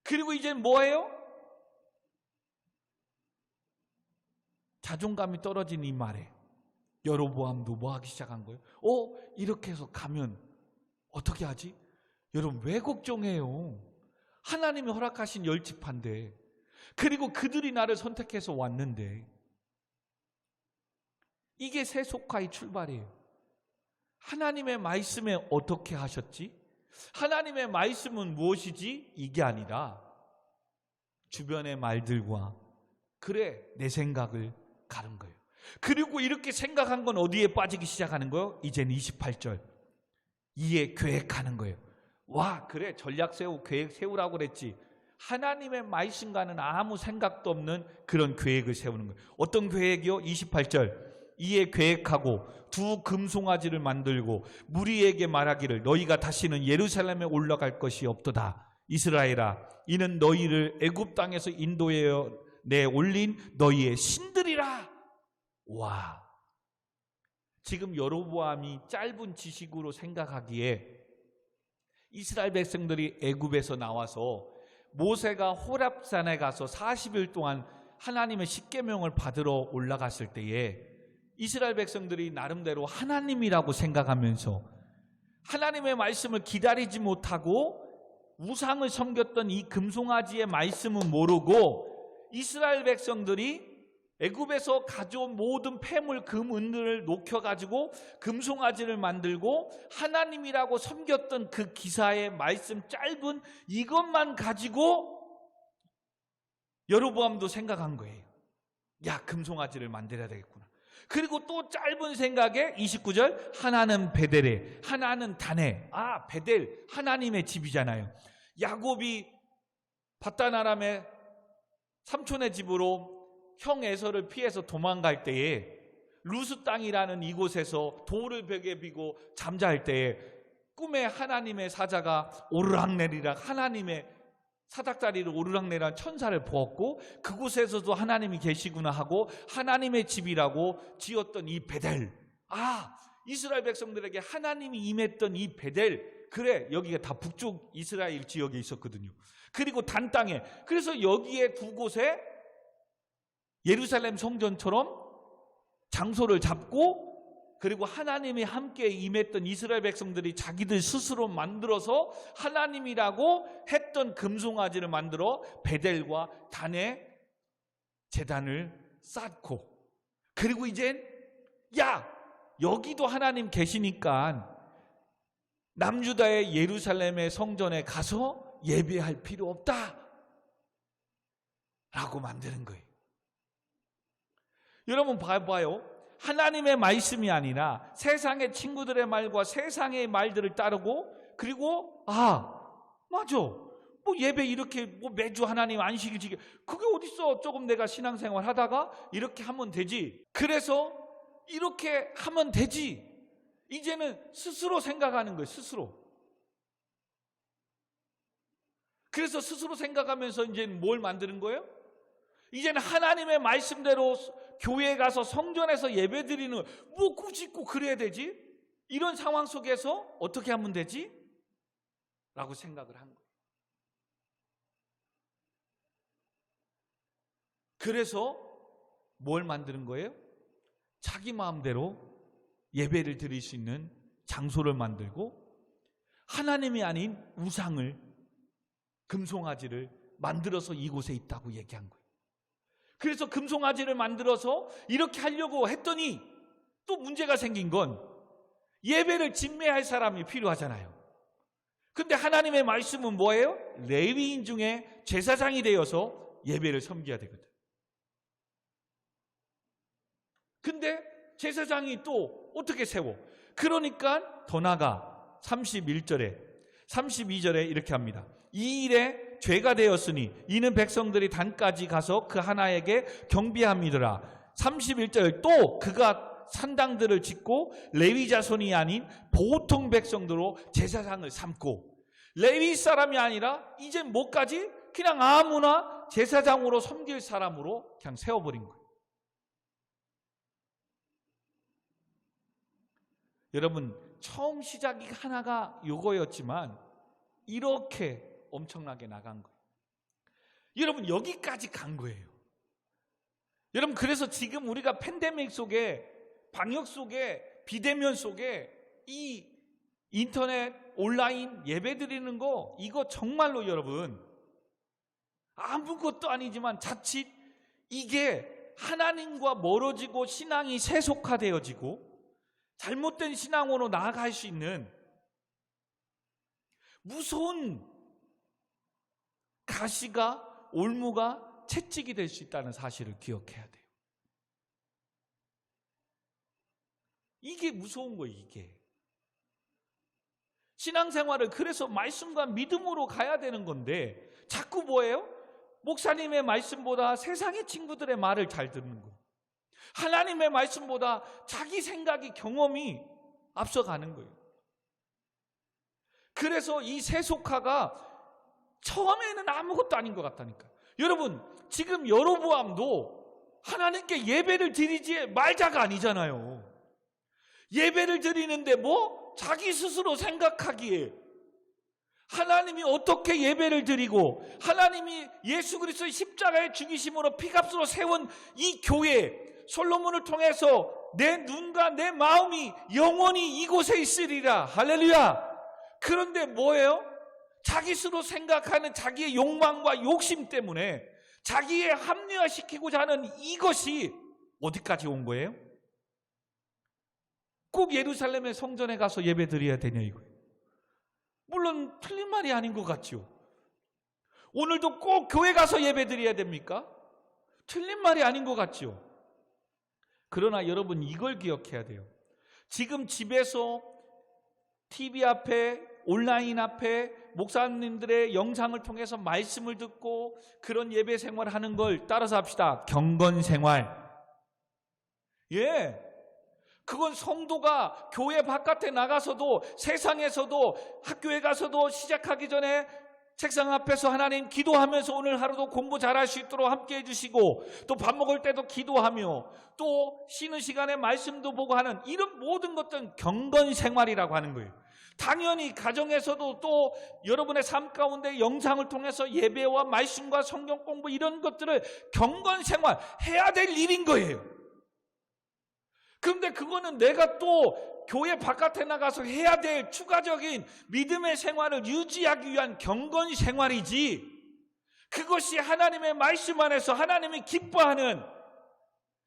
그리고 이제는 뭐예요? 자존감이 떨어진 이 말에 여로보암도 뭐 하기 시작한 거예요? 이렇게 해서 가면 어떻게 하지? 여러분, 왜 걱정해요? 하나님이 허락하신 10지파인데, 그리고 그들이 나를 선택해서 왔는데, 이게 세속화의 출발이에요. 하나님의 말씀에 어떻게 하셨지? 하나님의 말씀은 무엇이지? 이게 아니라 주변의 말들과 그래 내 생각을 가른 거예요. 그리고 이렇게 생각한 건 어디에 빠지기 시작하는 거예요? 이젠 28절 이에 계획하는 거예요. 와, 그래, 전략 세우고 계획 세우라고 그랬지. 하나님의 말씀과는 아무 생각도 없는 그런 계획을 세우는 거예요. 어떤 계획이요? 28절. 이에 계획하고 두 금송아지를 만들고 무리에게 말하기를 너희가 다시는 예루살렘에 올라갈 것이 없도다. 이스라엘아, 이는 너희를 애굽 땅에서 인도해 내 올린 너희의 신들이라. 와, 지금 여로보암이 짧은 지식으로 생각하기에 이스라엘 백성들이 애굽에서 나와서 모세가 호렙산에 가서 40일 동안 하나님의 십계명을 받으러 올라갔을 때에 이스라엘 백성들이 나름대로 하나님이라고 생각하면서 하나님의 말씀을 기다리지 못하고 우상을 섬겼던 이 금송아지의 말씀은 모르고 이스라엘 백성들이 애굽에서 가져온 모든 폐물, 금, 은들을 녹여가지고 금송아지를 만들고 하나님이라고 섬겼던 그 기사의 말씀 짧은 이것만 가지고 여로보암도 생각한 거예요. 야, 금송아지를 만들어야 되겠구나. 그리고 또 짧은 생각에 29절, 하나는 베델에, 하나는 단에. 아, 베델, 하나님의 집이잖아요. 야곱이 바단 아람의 삼촌의 집으로 형 에서를 피해서 도망갈 때에 루스 땅이라는 이곳에서 돌을 벽에 비고 잠잘 때에 꿈에 하나님의 사자가 오르락내리락 하나님의 사닥다리를 오르락내리락 천사를 보았고 그곳에서도 하나님이 계시구나 하고 하나님의 집이라고 지었던 이 베델. 아, 이스라엘 백성들에게 하나님이 임했던 이 베델. 그래, 여기가 다 북쪽 이스라엘 지역에 있었거든요. 그리고 단 땅에. 그래서 여기에 두 곳에 예루살렘 성전처럼 장소를 잡고 그리고 하나님이 함께 임했던 이스라엘 백성들이 자기들 스스로 만들어서 하나님이라고 했던 금송아지를 만들어 베델과 단에 제단을 쌓고 그리고 이젠 야, 여기도 하나님 계시니까 남유다의 예루살렘의 성전에 가서 예배할 필요 없다 라고 만드는 거예요. 여러분 봐봐요. 하나님의 말씀이 아니라 세상의 친구들의 말과 세상의 말들을 따르고 그리고 맞아. 뭐 예배 이렇게 뭐 매주 하나님 안식일 지켜 그게 어딨어. 조금 내가 신앙생활 하다가 이렇게 하면 되지. 그래서 이렇게 하면 되지. 이제는 스스로 생각하는 거예요. 스스로. 그래서 스스로 생각하면서 이제 뭘 만드는 거예요? 이제는 하나님의 말씀대로 교회에 가서 성전에서 예배 드리는 뭐 굳이 꼭 그래야 되지? 이런 상황 속에서 어떻게 하면 되지? 라고 생각을 한 거예요. 그래서 뭘 만드는 거예요? 자기 마음대로 예배를 드릴 수 있는 장소를 만들고 하나님이 아닌 우상을 금송아지를 만들어서 이곳에 있다고 얘기한 거예요. 그래서 금송아지를 만들어서 이렇게 하려고 했더니 또 문제가 생긴 건 예배를 진매할 사람이 필요하잖아요. 근데 하나님의 말씀은 뭐예요? 레위인 중에 제사장이 되어서 예배를 섬겨야 되거든. 근데 제사장이 또 어떻게 세워? 그러니까 더 나아가 31절에 32절에 이렇게 합니다. 이 일에 죄가 되었으니 이는 백성들이 단까지 가서 그 하나에게 경비함이더라. 31절 또 그가 산당들을 짓고 레위 자손이 아닌 보통 백성들로 제사장을 삼고 레위 사람이 아니라 이제 뭐까지? 그냥 아무나 제사장으로 섬길 사람으로 그냥 세워버린 거예요. 여러분 처음 시작이 하나가 요거였지만 이렇게 엄청나게 나간 거예요. 여러분 여기까지 간 거예요. 여러분 그래서 지금 우리가 팬데믹 속에 방역 속에 비대면 속에 이 인터넷 온라인 예배 드리는 거 이거 정말로 여러분 아무것도 아니지만 자칫 이게 하나님과 멀어지고 신앙이 세속화되어지고 잘못된 신앙으로 나아갈 수 있는 무서운 가시가 올무가 채찍이 될 수 있다는 사실을 기억해야 돼요. 이게 무서운 거예요. 이게 신앙생활을 그래서 말씀과 믿음으로 가야 되는 건데 자꾸 뭐예요? 목사님의 말씀보다 세상의 친구들의 말을 잘 듣는 거, 하나님의 말씀보다 자기 생각이, 경험이 앞서가는 거예요. 그래서 이 세속화가 처음에는 아무것도 아닌 것 같다니까. 여러분, 지금 여로보암도 하나님께 예배를 드리지 말자가 아니잖아요. 예배를 드리는데 뭐 자기 스스로 생각하기에 하나님이 어떻게 예배를 드리고 하나님이 예수 그리스도의 십자가의 죽이심으로 피값으로 세운 이 교회, 솔로몬을 통해서 내 눈과 내 마음이 영원히 이곳에 있으리라. 할렐루야. 그런데 뭐예요? 자기 스스로 생각하는 자기의 욕망과 욕심 때문에 자기의 합리화시키고자 하는 이것이 어디까지 온 거예요? 꼭 예루살렘의 성전에 가서 예배 드려야 되냐 이거예요. 물론 틀린 말이 아닌 것 같죠. 오늘도 꼭 교회 가서 예배 드려야 됩니까? 틀린 말이 아닌 것 같죠. 그러나 여러분, 이걸 기억해야 돼요. 지금 집에서 TV 앞에, 온라인 앞에 목사님들의 영상을 통해서 말씀을 듣고 그런 예배 생활을 하는 걸 따라서 합시다. 경건 생활. 예. 그건 성도가 교회 바깥에 나가서도, 세상에서도, 학교에 가서도 시작하기 전에 책상 앞에서 하나님 기도하면서 오늘 하루도 공부 잘할 수 있도록 함께 해주시고, 또 밥 먹을 때도 기도하며, 또 쉬는 시간에 말씀도 보고 하는 이런 모든 것들은 경건 생활이라고 하는 거예요. 당연히 가정에서도 또 여러분의 삶 가운데 영상을 통해서 예배와 말씀과 성경 공부 이런 것들을 경건 생활 해야 될 일인 거예요. 그런데 그거는 내가 또 교회 바깥에 나가서 해야 될 추가적인 믿음의 생활을 유지하기 위한 경건 생활이지, 그것이 하나님의 말씀 안에서 하나님이 기뻐하는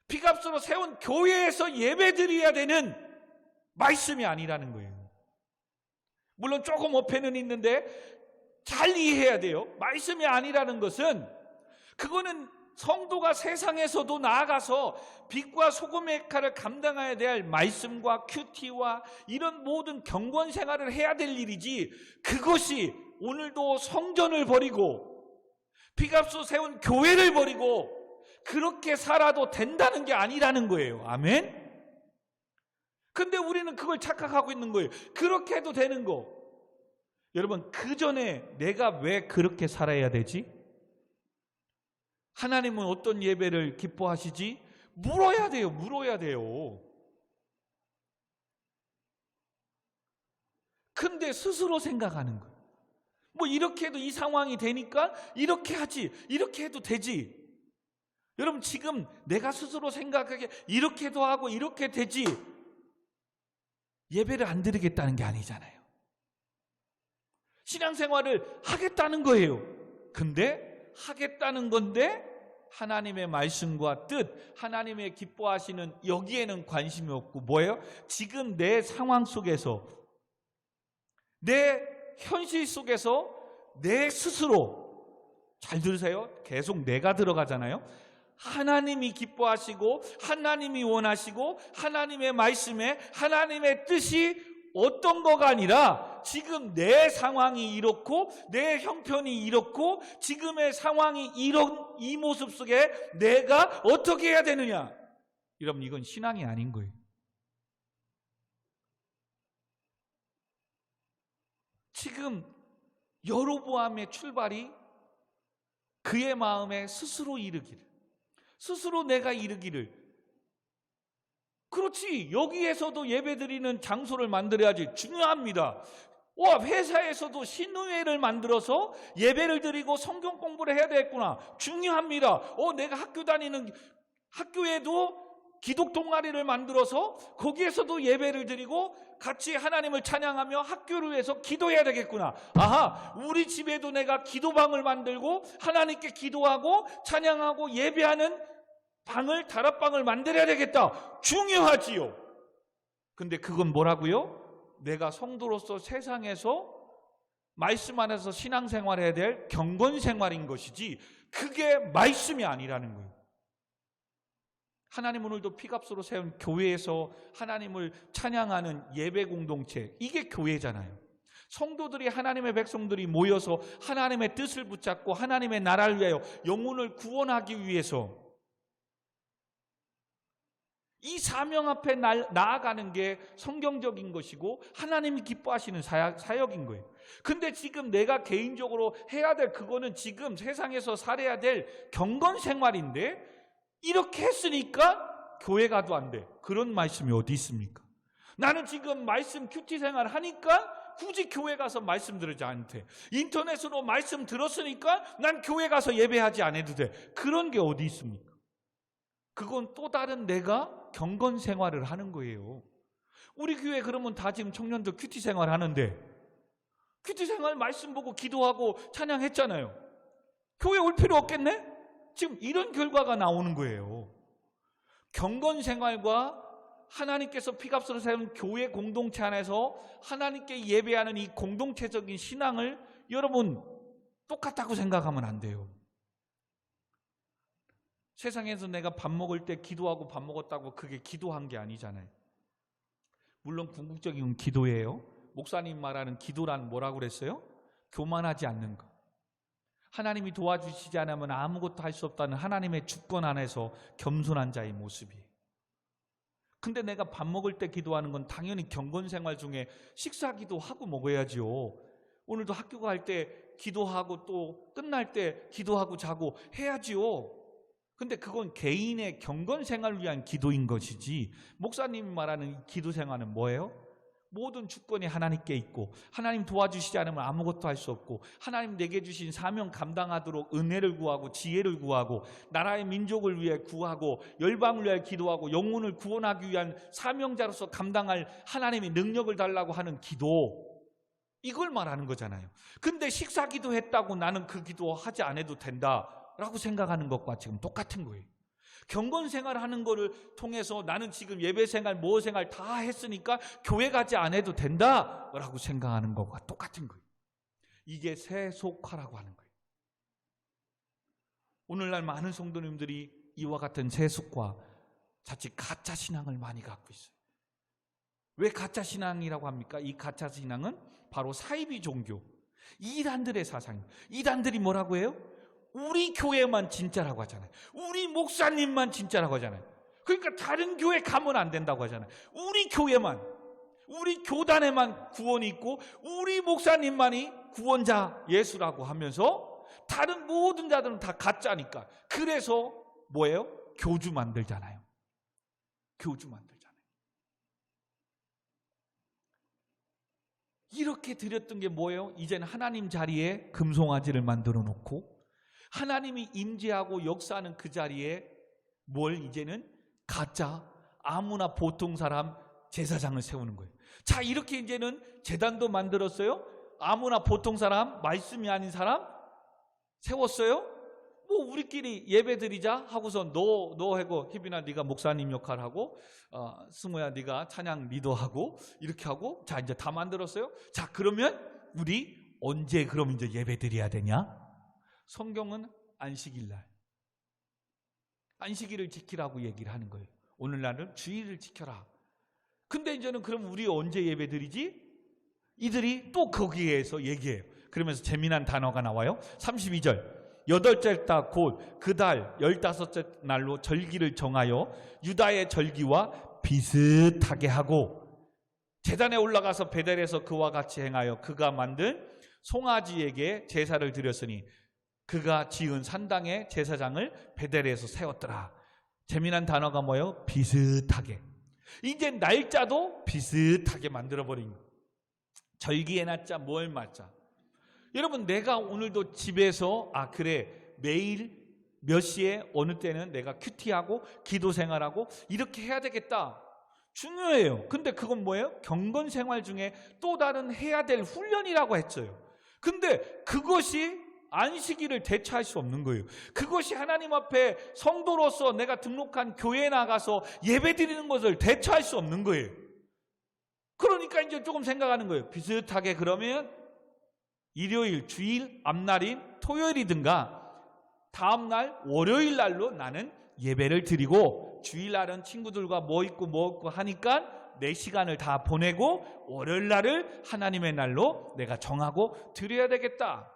피값으로 세운 교회에서 예배드려야 되는 말씀이 아니라는 거예요. 물론 조금 어폐는 있는데 잘 이해해야 돼요. 말씀이 아니라는 것은, 그거는 성도가 세상에서도 나아가서 빛과 소금의 역할을 감당해야 될 말씀과 큐티와 이런 모든 경건 생활을 해야 될 일이지, 그것이 오늘도 성전을 버리고 피값으로 세운 교회를 버리고 그렇게 살아도 된다는 게 아니라는 거예요. 아멘? 근데 우리는 그걸 착각하고 있는 거예요. 그렇게 해도 되는 거. 여러분, 그 전에 내가 왜 그렇게 살아야 되지? 하나님은 어떤 예배를 기뻐하시지? 물어야 돼요. 물어야 돼요. 근데 스스로 생각하는 거예요. 뭐 이렇게 해도 이 상황이 되니까 이렇게 하지, 이렇게 해도 되지. 여러분, 지금 내가 스스로 생각하기에 이렇게 해도 하고 이렇게 되지 예배를 안 드리겠다는 게 아니잖아요. 신앙생활을 하겠다는 거예요. 근데 하겠다는 건데 하나님의 말씀과 뜻, 하나님의 기뻐하시는 여기에는 관심이 없고 뭐예요? 지금 내 상황 속에서, 내 현실 속에서 내 스스로, 잘 들으세요. 계속 내가 들어가잖아요. 하나님이 기뻐하시고 하나님이 원하시고 하나님의 말씀에 하나님의 뜻이 어떤 거가 아니라 지금 내 상황이 이렇고 내 형편이 이렇고 지금의 상황이 이런 이 모습 속에 내가 어떻게 해야 되느냐. 여러분, 이건 신앙이 아닌 거예요. 지금 여로보암의 출발이 그의 마음에 스스로 이르기를, 스스로 내가 이르기를, 그렇지, 여기에서도 예배드리는 장소를 만들어야지. 중요합니다. 회사에서도 신의회를 만들어서 예배를 드리고 성경 공부를 해야 되겠구나. 중요합니다. 내가 학교 다니는 학교에도 기독 동아리를 만들어서 거기에서도 예배를 드리고 같이 하나님을 찬양하며 학교를 위해서 기도해야 되겠구나. 아하, 우리 집에도 내가 기도방을 만들고 하나님께 기도하고 찬양하고 예배하는 방을, 다락방을 만들어야 되겠다. 중요하지요. 근데 그건 뭐라고요? 내가 성도로서 세상에서 말씀 안에서 신앙생활해야 될 경건생활인 것이지, 그게 말씀이 아니라는 거예요. 하나님 오늘도 피값으로 세운 교회에서 하나님을 찬양하는 예배 공동체, 이게 교회잖아요. 성도들이, 하나님의 백성들이 모여서 하나님의 뜻을 붙잡고 하나님의 나라를 위하여 영혼을 구원하기 위해서 이 사명 앞에 나아가는 게 성경적인 것이고 하나님이 기뻐하시는 사역인 거예요. 근데 지금 내가 개인적으로 해야 될 그거는 지금 세상에서 살아야 될 경건 생활인데 이렇게 했으니까 교회 가도 안 돼. 그런 말씀이 어디 있습니까? 나는 지금 말씀 큐티 생활 하니까 굳이 교회 가서 말씀 들으지 않대. 인터넷으로 말씀 들었으니까 난 교회 가서 예배하지 않아도 돼. 그런 게 어디 있습니까? 그건 또 다른 내가 경건 생활을 하는 거예요. 우리 교회 그러면 다 지금 청년들 큐티 생활 하는데 큐티 생활 말씀 보고 기도하고 찬양했잖아요. 교회 올 필요 없겠네? 지금 이런 결과가 나오는 거예요. 경건 생활과 하나님께서 피값으로 세운 교회 공동체 안에서 하나님께 예배하는 이 공동체적인 신앙을 여러분 똑같다고 생각하면 안 돼요. 세상에서 내가 밥 먹을 때 기도하고 밥 먹었다고 그게 기도한 게 아니잖아요. 물론 궁극적인 기도예요. 목사님 말하는 기도란 뭐라고 그랬어요? 교만하지 않는 것. 하나님이 도와주시지 않으면 아무것도 할 수 없다는 하나님의 주권 안에서 겸손한 자의 모습이에요. 근데 내가 밥 먹을 때 기도하는 건 당연히 경건 생활 중에 식사 기도하고 먹어야지요. 오늘도 학교 갈 때 기도하고 또 끝날 때 기도하고 자고 해야지요. 근데 그건 개인의 경건 생활을 위한 기도인 것이지 목사님이 말하는 기도 생활은 뭐예요? 모든 주권이 하나님께 있고 하나님 도와주시지 않으면 아무것도 할 수 없고 하나님 내게 주신 사명 감당하도록 은혜를 구하고 지혜를 구하고 나라의 민족을 위해 구하고 열방을 위해 기도하고 영혼을 구원하기 위한 사명자로서 감당할 하나님의 능력을 달라고 하는 기도, 이걸 말하는 거잖아요. 근데 식사 기도했다고 나는 그 기도 하지 않아도 된다라고 생각하는 것과 지금 똑같은 거예요. 경건 생활하는 거를 통해서 나는 지금 예배 생활, 뭐 생활 다 했으니까 교회 가지 않아도 된다라고 생각하는 것과 똑같은 거예요. 이게 세속화라고 하는 거예요. 오늘날 많은 성도님들이 이와 같은 세속화, 자칫 가짜 신앙을 많이 갖고 있어요. 왜 가짜 신앙이라고 합니까? 이 가짜 신앙은 바로 사이비 종교, 이단들의 사상이에요. 이단들이 뭐라고 해요? 우리 교회만 진짜라고 하잖아요. 우리 목사님만 진짜라고 하잖아요. 그러니까 다른 교회 가면 안 된다고 하잖아요. 우리 교회만, 우리 교단에만 구원이 있고 우리 목사님만이 구원자 예수라고 하면서 다른 모든 자들은 다 가짜니까. 그래서 뭐예요? 교주 만들잖아요. 교주 만들잖아요. 이렇게 드렸던 게 뭐예요? 이제는 하나님 자리에 금송아지를 만들어 놓고 하나님이 임재하고 역사하는 그 자리에 뭘 이제는 가짜 아무나 보통 사람 제사장을 세우는 거예요. 자, 이렇게 이제는 제단도 만들었어요. 아무나 보통 사람, 말씀이 아닌 사람 세웠어요. 뭐 우리끼리 예배 드리자 하고서 너 하고 희빈아 네가 목사님 역할하고 승우야 네가 찬양 리더하고 이렇게 하고 자 이제 다 만들었어요. 자, 그러면 우리 언제 그럼 이제 예배 드려야 되냐? 성경은 안식일날 안식일을 지키라고 얘기를 하는 거예요. 오늘날은 주일을 지켜라. 근데 이제는 그럼 우리 언제 예배 드리지? 이들이 또 거기에서 얘기해요. 그러면서 재미난 단어가 나와요. 32절 여덟째 달 곧 그 달 15째 날로 절기를 정하여 유다의 절기와 비슷하게 하고 제단에 올라가서 베델에서 그와 같이 행하여 그가 만든 송아지에게 제사를 드렸으니 그가 지은 산당의 제사장을 베델에서 세웠더라. 재미난 단어가 뭐예요? 비슷하게. 이제 날짜도 비슷하게 만들어버린 거예요. 절기의 날짜, 뭘 맞자. 여러분, 내가 오늘도 집에서 그래 매일 몇 시에 어느 때는 내가 큐티하고 기도 생활하고 이렇게 해야 되겠다. 중요해요. 근데 그건 뭐예요? 경건 생활 중에 또 다른 해야 될 훈련이라고 했어요. 근데 그것이 안식일을 대체할 수 없는 거예요. 그것이 하나님 앞에 성도로서 내가 등록한 교회에 나가서 예배 드리는 것을 대체할 수 없는 거예요. 그러니까 이제 조금 생각하는 거예요. 비슷하게 그러면 일요일, 주일, 앞날인 토요일이든가 다음날 월요일 날로 나는 예배를 드리고 주일날은 친구들과 뭐 있고 하니까 내 시간을 다 보내고 월요일 날을 하나님의 날로 내가 정하고 드려야 되겠다.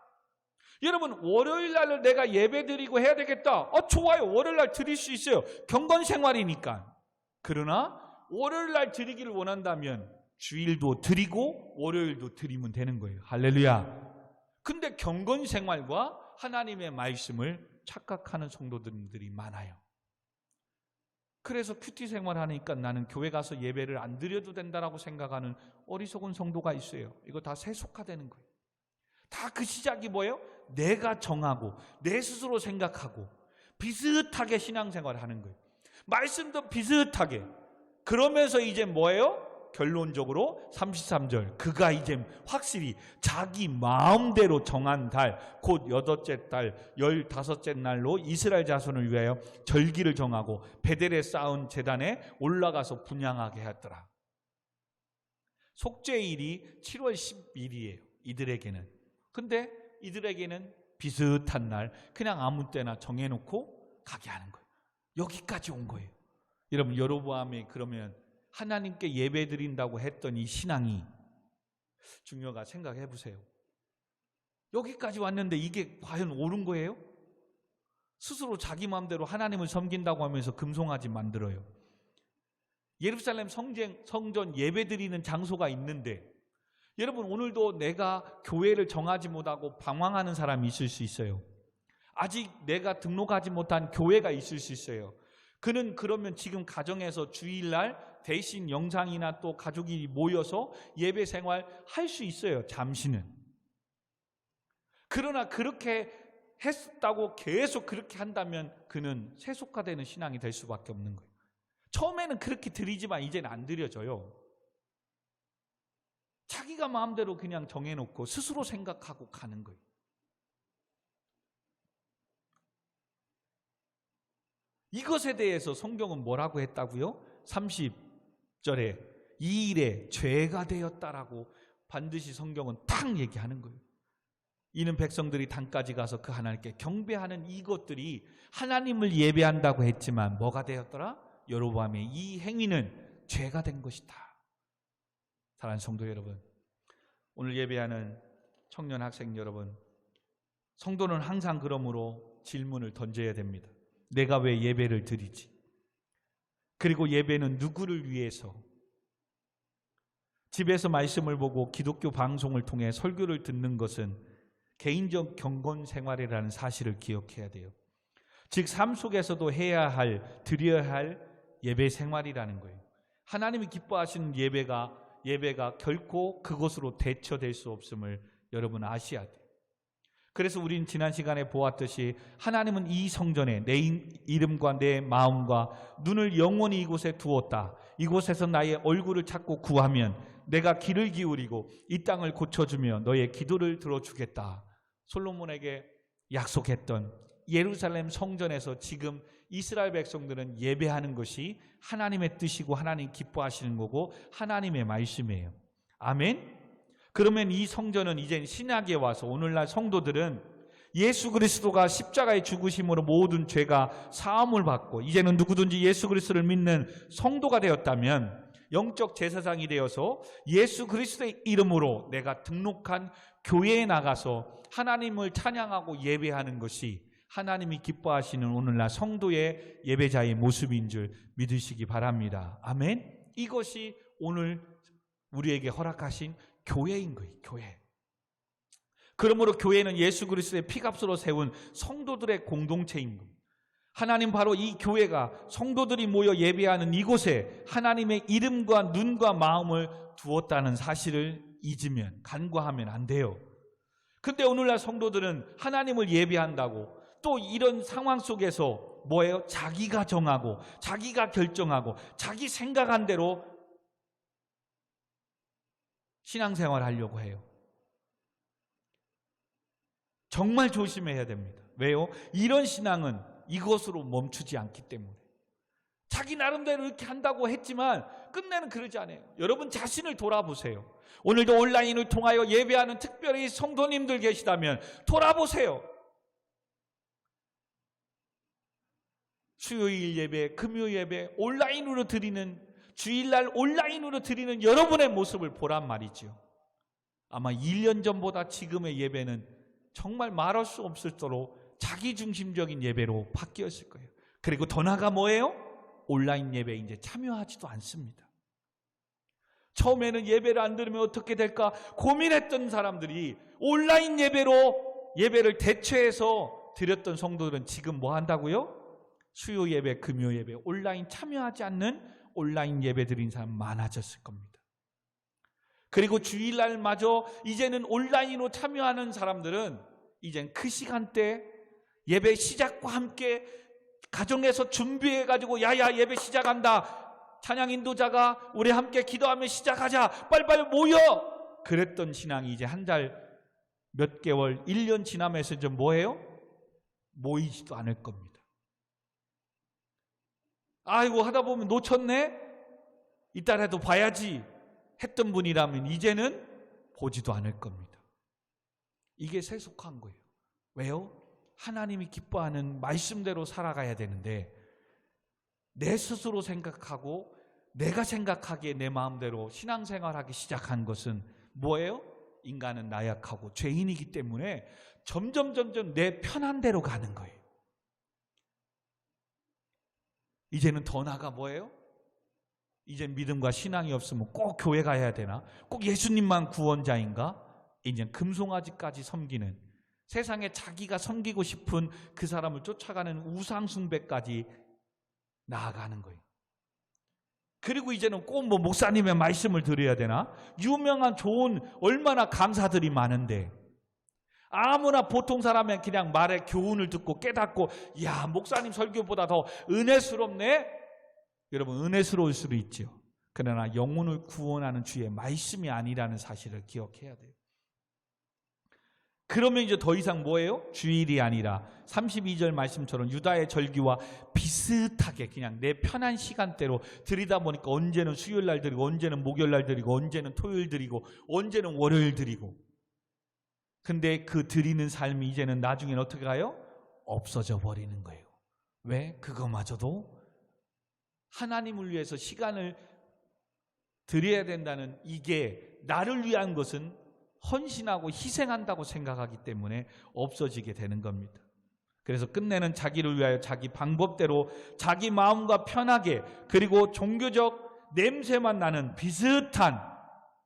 여러분, 월요일 날을 내가 예배 드리고 해야 되겠다. 좋아요. 월요일 날 드릴 수 있어요. 경건 생활이니까. 그러나 월요일 날 드리기를 원한다면 주일도 드리고 월요일도 드리면 되는 거예요. 할렐루야. 근데 경건 생활과 하나님의 말씀을 착각하는 성도들이 많아요. 그래서 큐티 생활하니까 나는 교회 가서 예배를 안 드려도 된다라고 생각하는 어리석은 성도가 있어요. 이거 다 세속화되는 거예요. 다 그 시작이 뭐예요? 내가 정하고 내 스스로 생각하고 비슷하게 신앙생활을 하는 거예요. 말씀도 비슷하게. 그러면서 이제 뭐예요? 결론적으로 33절, 그가 이제 확실히 자기 마음대로 정한 달, 곧 8째 달 15째 날로 이스라엘 자손을 위하여 절기를 정하고 베델에 쌓은 제단에 올라가서 분향하게 하였더라. 속죄일이 7월 10일이에요 이들에게는. 근데 이들에게는 비슷한 날 그냥 아무 때나 정해놓고 가게 하는 거예요. 여기까지 온 거예요. 여러분, 여로보암이 그러면 하나님께 예배 드린다고 했던 이 신앙이 중요가 생각해 보세요. 여기까지 왔는데 이게 과연 옳은 거예요? 스스로 자기 마음대로 하나님을 섬긴다고 하면서 금송아지 만들어요. 예루살렘 성전 예배 드리는 장소가 있는데, 여러분, 오늘도 내가 교회를 정하지 못하고 방황하는 사람이 있을 수 있어요. 아직 내가 등록하지 못한 교회가 있을 수 있어요. 그는 그러면 지금 가정에서 주일날 대신 영상이나 또 가족이 모여서 예배 생활 할 수 있어요. 잠시는. 그러나 그렇게 했다고 계속 그렇게 한다면 그는 세속화되는 신앙이 될 수밖에 없는 거예요. 처음에는 그렇게 드리지만 이제는 안 드려져요. 자기가 마음대로 그냥 정해놓고 스스로 생각하고 가는 거예요. 이것에 대해서 성경은 뭐라고 했다고요? 30절에 이 일에 죄가 되었다라고 반드시 성경은 탁 얘기하는 거예요. 이는 백성들이 단까지 가서 그 하나님께 경배하는 이것들이 하나님을 예배한다고 했지만 뭐가 되었더라? 여로보암의 이 행위는 죄가 된 것이다. 사랑하는 성도 여러분, 오늘 예배하는 청년 학생 여러분, 성도는 항상 그러므로 질문을 던져야 됩니다. 내가 왜 예배를 드리지? 그리고 예배는 누구를 위해서? 집에서 말씀을 보고 기독교 방송을 통해 설교를 듣는 것은 개인적 경건 생활이라는 사실을 기억해야 돼요. 즉, 삶 속에서도 해야 할, 드려야 할 예배 생활이라는 거예요. 하나님이 기뻐하시는 예배가 결코 그것으로 대처될 수 없음을 여러분 아셔야 돼요. 그래서 우린 지난 시간에 보았듯이 하나님은 이 성전에 내 이름과 내 마음과 눈을 영원히 이곳에 두었다. 이곳에서 나의 얼굴을 찾고 구하면 내가 귀를 기울이고 이 땅을 고쳐주며 너의 기도를 들어주겠다. 솔로몬에게 약속했던 예루살렘 성전에서 지금 이스라엘 백성들은 예배하는 것이 하나님의 뜻이고 하나님 기뻐하시는 거고 하나님의 말씀이에요. 아멘? 그러면 이 성전은 이제 신약에 와서 오늘날 성도들은 예수 그리스도가 십자가의 죽으심으로 모든 죄가 사함을 받고 이제는 누구든지 예수 그리스도를 믿는 성도가 되었다면 영적 제사장이 되어서 예수 그리스도의 이름으로 내가 등록한 교회에 나가서 하나님을 찬양하고 예배하는 것이 하나님이 기뻐하시는 오늘날 성도의 예배자의 모습인 줄 믿으시기 바랍니다. 아멘. 이것이 오늘 우리에게 허락하신 교회인 거예요. 교회. 그러므로 교회는 예수 그리스도의 피값으로 세운 성도들의 공동체인 거예요. 하나님 바로 이 교회가 성도들이 모여 예배하는 이곳에 하나님의 이름과 눈과 마음을 두었다는 사실을 잊으면, 간과하면 안 돼요. 근데 오늘날 성도들은 하나님을 예배한다고 또 이런 상황 속에서 뭐예요? 자기가 정하고 자기가 결정하고 자기 생각한 대로 신앙생활 하려고 해요. 정말 조심해야 됩니다. 왜요? 이런 신앙은 이것으로 멈추지 않기 때문에. 자기 나름대로 이렇게 한다고 했지만 끝내는 그러지 않아요. 여러분 자신을 돌아보세요. 오늘도 온라인을 통하여 예배하는 특별히 성도님들 계시다면 돌아보세요. 수요일 예배, 금요일 예배, 온라인으로 드리는 주일날 온라인으로 드리는 여러분의 모습을 보란 말이죠. 아마 1년 전보다 지금의 예배는 정말 말할 수 없을 정도로 자기중심적인 예배로 바뀌었을 거예요. 그리고 더 나아가 뭐예요? 온라인 예배에 이제 참여하지도 않습니다. 처음에는 예배를 안 드리면 어떻게 될까 고민했던 사람들이 온라인 예배로 예배를 대체해서 드렸던 성도들은 지금 뭐 한다고요? 수요 예배, 금요 예배, 온라인 참여하지 않는 온라인 예배 드린 사람 많아졌을 겁니다. 그리고 주일날마저 이제는 온라인으로 참여하는 사람들은 이젠 그 시간대 예배 시작과 함께 가정에서 준비해가지고 야야 예배 시작한다. 찬양 인도자가 우리 함께 기도하며 시작하자. 빨리빨리 모여. 그랬던 신앙이 이제 한 달 몇 개월, 1년 지나면서 이제 뭐예요? 모이지도 않을 겁니다. 아이고 하다 보면 놓쳤네? 이따라도 봐야지 했던 분이라면 이제는 보지도 않을 겁니다. 이게 세속한 거예요. 왜요? 하나님이 기뻐하는 말씀대로 살아가야 되는데 내 스스로 생각하고 내가 생각하기에 내 마음대로 신앙생활하기 시작한 것은 뭐예요? 인간은 나약하고 죄인이기 때문에 점점 내 편한 대로 가는 거예요. 이제는 더 나아가 뭐예요? 이제 믿음과 신앙이 없으면 꼭 교회 가야 되나? 꼭 예수님만 구원자인가? 이제 금송아지까지 섬기는 세상에 자기가 섬기고 싶은 그 사람을 쫓아가는 우상숭배까지 나아가는 거예요. 그리고 이제는 꼭 뭐 목사님의 말씀을 드려야 되나? 유명한 좋은 얼마나 감사들이 많은데 아무나 보통 사람은 그냥 말에 교훈을 듣고 깨닫고 야 목사님 설교보다 더 은혜스럽네? 여러분 은혜스러울 수도 있죠. 그러나 영혼을 구원하는 주의 말씀이 아니라는 사실을 기억해야 돼요. 그러면 이제 더 이상 뭐예요? 주일이 아니라 32절 말씀처럼 유다의 절기와 비슷하게 그냥 내 편한 시간대로 드리다 보니까 언제는 수요일날 드리고 언제는 목요일날 드리고 언제는 토요일 드리고 언제는 월요일 드리고 근데 그 드리는 삶이 이제는 나중엔 어떻게 가요? 없어져 버리는 거예요. 왜? 그거마저도 하나님을 위해서 시간을 드려야 된다는 이게 나를 위한 것은 헌신하고 희생한다고 생각하기 때문에 없어지게 되는 겁니다. 그래서 끝내는 자기를 위하여 자기 방법대로 자기 마음과 편하게 그리고 종교적 냄새만 나는 비슷한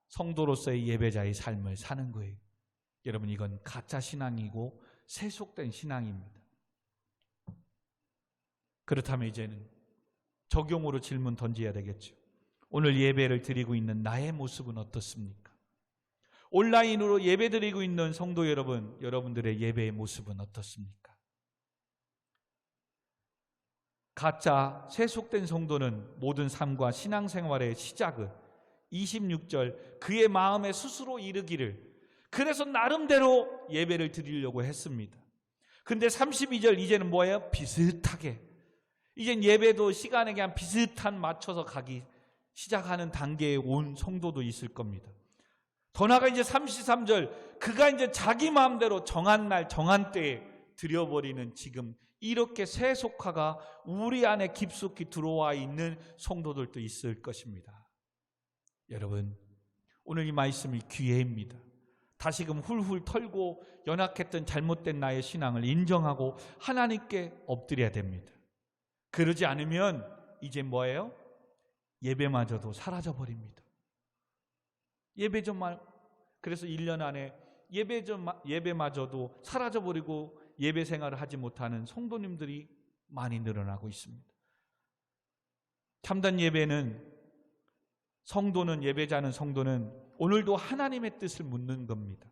성도로서의 예배자의 삶을 사는 거예요. 여러분 이건 가짜 신앙이고 세속된 신앙입니다. 그렇다면 이제는 적용으로 질문 던져야 되겠죠. 오늘 예배를 드리고 있는 나의 모습은 어떻습니까? 온라인으로 예배 드리고 있는 성도 여러분, 여러분들의 예배의 모습은 어떻습니까? 가짜 세속된 성도는 모든 삶과 신앙생활의 시작은 26절 그의 마음에 스스로 이르기를 그래서 나름대로 예배를 드리려고 했습니다. 근데 32절 이제는 뭐예요? 비슷하게 이젠 예배도 시간에 그냥 비슷한 맞춰서 가기 시작하는 단계에 온 성도도 있을 겁니다. 더 나아가 이제 33절 그가 이제 자기 마음대로 정한 날 정한 때에 드려버리는 지금 이렇게 세속화가 우리 안에 깊숙이 들어와 있는 성도들도 있을 것입니다. 여러분 오늘 이 말씀이 기회입니다. 다시금 훌훌 털고 연약했던 잘못된 나의 신앙을 인정하고 하나님께 엎드려야 됩니다. 그러지 않으면 이제 뭐예요? 예배마저도 사라져버립니다. 예배 좀 말 그래서 1년 안에 예배마저도 사라져버리고 예배 생활을 하지 못하는 성도님들이 많이 늘어나고 있습니다. 참된 예배는 성도는 예배자는 성도는 오늘도 하나님의 뜻을 묻는 겁니다.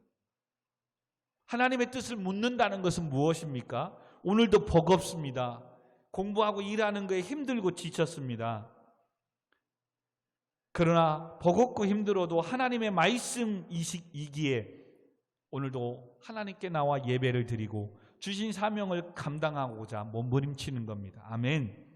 하나님의 뜻을 묻는다는 것은 무엇입니까? 오늘도 버겁습니다. 공부하고 일하는 거에 힘들고 지쳤습니다. 그러나 버겁고 힘들어도 하나님의 말씀이기에 오늘도 하나님께 나와 예배를 드리고 주신 사명을 감당하고자 몸부림치는 겁니다. 아멘.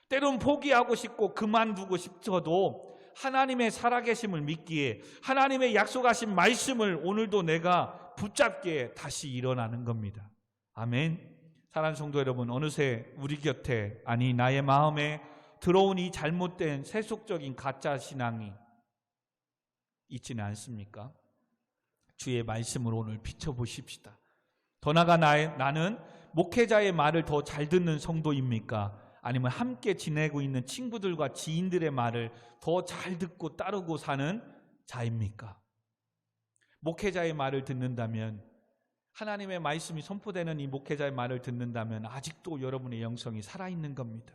때론 포기하고 싶고 그만두고 싶어도 하나님의 살아계심을 믿기에 하나님의 약속하신 말씀을 오늘도 내가 붙잡기에 다시 일어나는 겁니다. 아멘. 사랑하는 성도 여러분, 어느새 우리 곁에 아니 나의 마음에 들어온 이 잘못된 세속적인 가짜 신앙이 있지는 않습니까? 주의 말씀으로 오늘 비춰보십시다. 더 나아가 나는 목회자의 말을 더 잘 듣는 성도입니까? 아니면 함께 지내고 있는 친구들과 지인들의 말을 더 잘 듣고 따르고 사는 자입니까? 목회자의 말을 듣는다면, 하나님의 말씀이 선포되는 이 목회자의 말을 듣는다면 아직도 여러분의 영성이 살아있는 겁니다.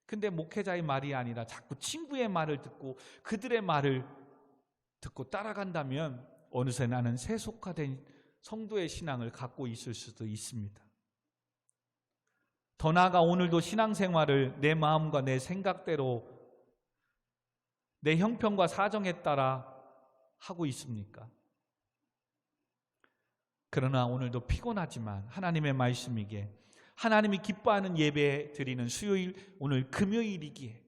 근데 목회자의 말이 아니라 자꾸 친구의 말을 듣고 그들의 말을 듣고 따라간다면 어느새 나는 세속화된 성도의 신앙을 갖고 있을 수도 있습니다. 더 나아가 오늘도 신앙생활을 내 마음과 내 생각대로, 내 형편과 사정에 따라 하고 있습니까? 그러나 오늘도 피곤하지만 하나님의 말씀이기에, 하나님이 기뻐하는 예배 드리는 수요일, 오늘 금요일이기에,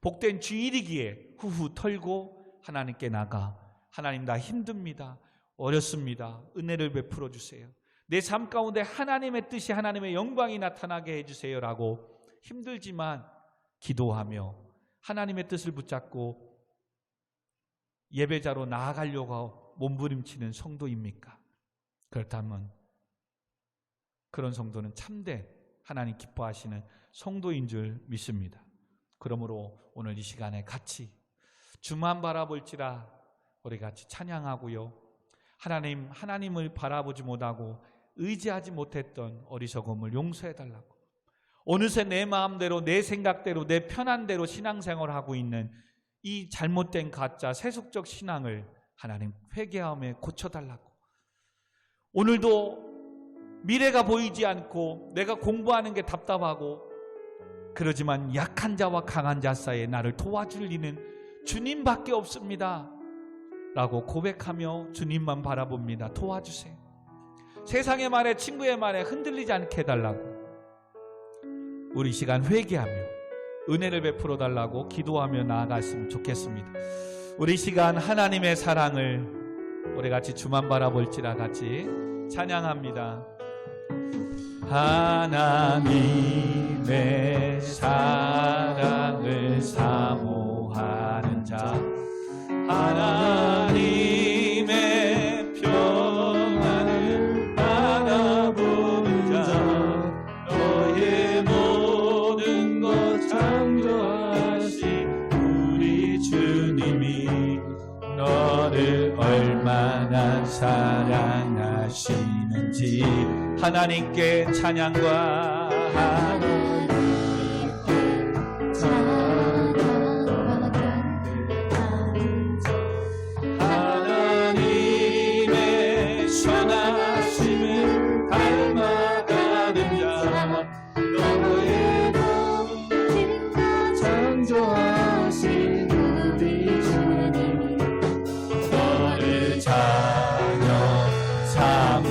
복된 주일이기에 후후 털고 하나님께 나가, 하나님 나 힘듭니다, 어렵습니다, 은혜를 베풀어 주세요, 내 삶 가운데 하나님의 뜻이, 하나님의 영광이 나타나게 해주세요 라고 힘들지만 기도하며 하나님의 뜻을 붙잡고 예배자로 나아가려고 몸부림치는 성도입니까? 그렇다면 그런 성도는 참된 하나님 기뻐하시는 성도인 줄 믿습니다. 그러므로 오늘 이 시간에 같이 주만 바라볼지라 우리 같이 찬양하고요, 하나님을 바라보지 못하고 의지하지 못했던 어리석음을 용서해달라고, 어느새 내 마음대로, 내 생각대로, 내 편한 대로 신앙생활을 하고 있는 이 잘못된 가짜 세속적 신앙을 하나님 회개하며 고쳐달라고, 오늘도 미래가 보이지 않고 내가 공부하는 게 답답하고 그러지만 약한 자와 강한 자 사이에 나를 도와줄 리는 주님밖에 없습니다 라고 고백하며 주님만 바라봅니다. 도와주세요. 세상의 말에, 친구의 말에 흔들리지 않게 해달라고, 우리 시간 회개하며 은혜를 베풀어 달라고 기도하며 나아갔으면 좋겠습니다. 우리 시간 하나님의 사랑을 우리 같이 주만 바라볼지라 같이 찬양합니다. 하나님의 사랑을 사모하는 자, 하나님의 평안을 바라보는 자, 너의 모든 것 창조하신 우리 주님이 너를 얼마나 사랑하시는지 하나님께 찬양과 하나님의 선하심을 닮아가는 자, 너의 모든 것 창조하신 우리 주님, 너를 자녀 삼은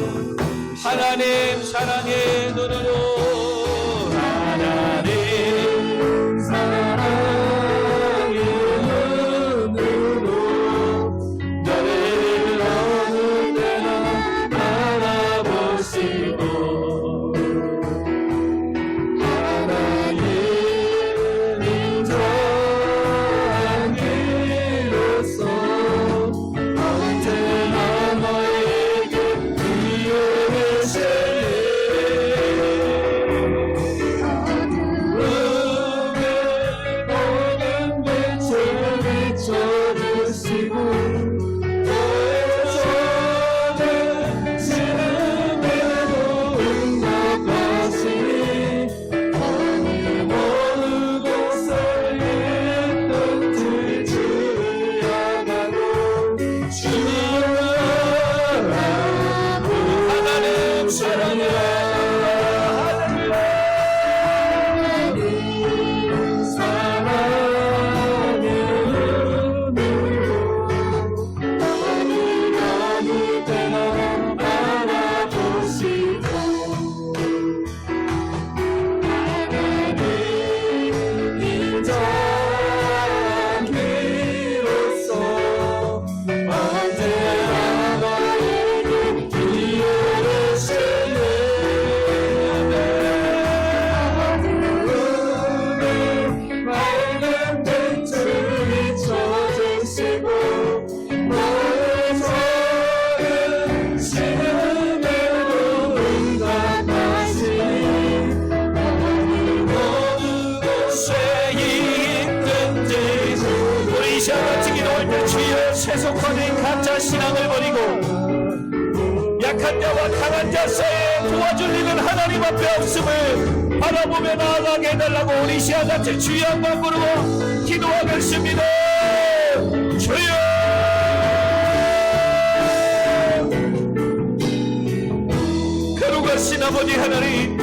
하나님 사랑의 눈으로, 하나님 사랑의 눈으로 너를 어느 때나 바라보시고, 하나님 인자한 길로서 언제나 너에게 이어를 하나님 가짜 신앙을 버리고 약한 자와 강한 자 사이에 도와줄 일은 하나님 앞에 없음을 바라보며 나아가게 해달라고 우리 시아같이 주의 한번 부르고 기도하겠습니다. 주여, 거룩하신 아버지 하나님,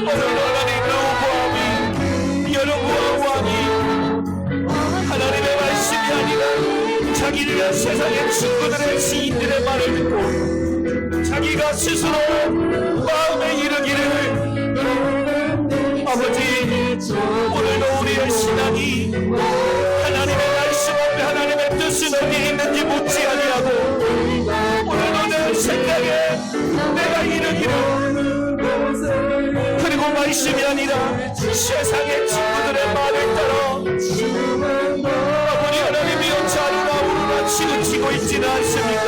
오늘 하나님 여호와의 왕이 하나님의 말씀이 아니라 자기들의 세상의 친구들의 지인들의 말을 듣고 자기가 스스로 마음에 이르기를 아버지, 오늘도 우리의 신앙이 하나님의 말씀 앞에 하나님의 뜻은 어디 있는지 묻지 아니하고 오늘도 내 생각에 내가 이르기를 그리고 말씀이 아니라 세상의 친구들의 말을 따라 아버지 하나님이여 자루나 우루나 치우치고 있지는 않습니까?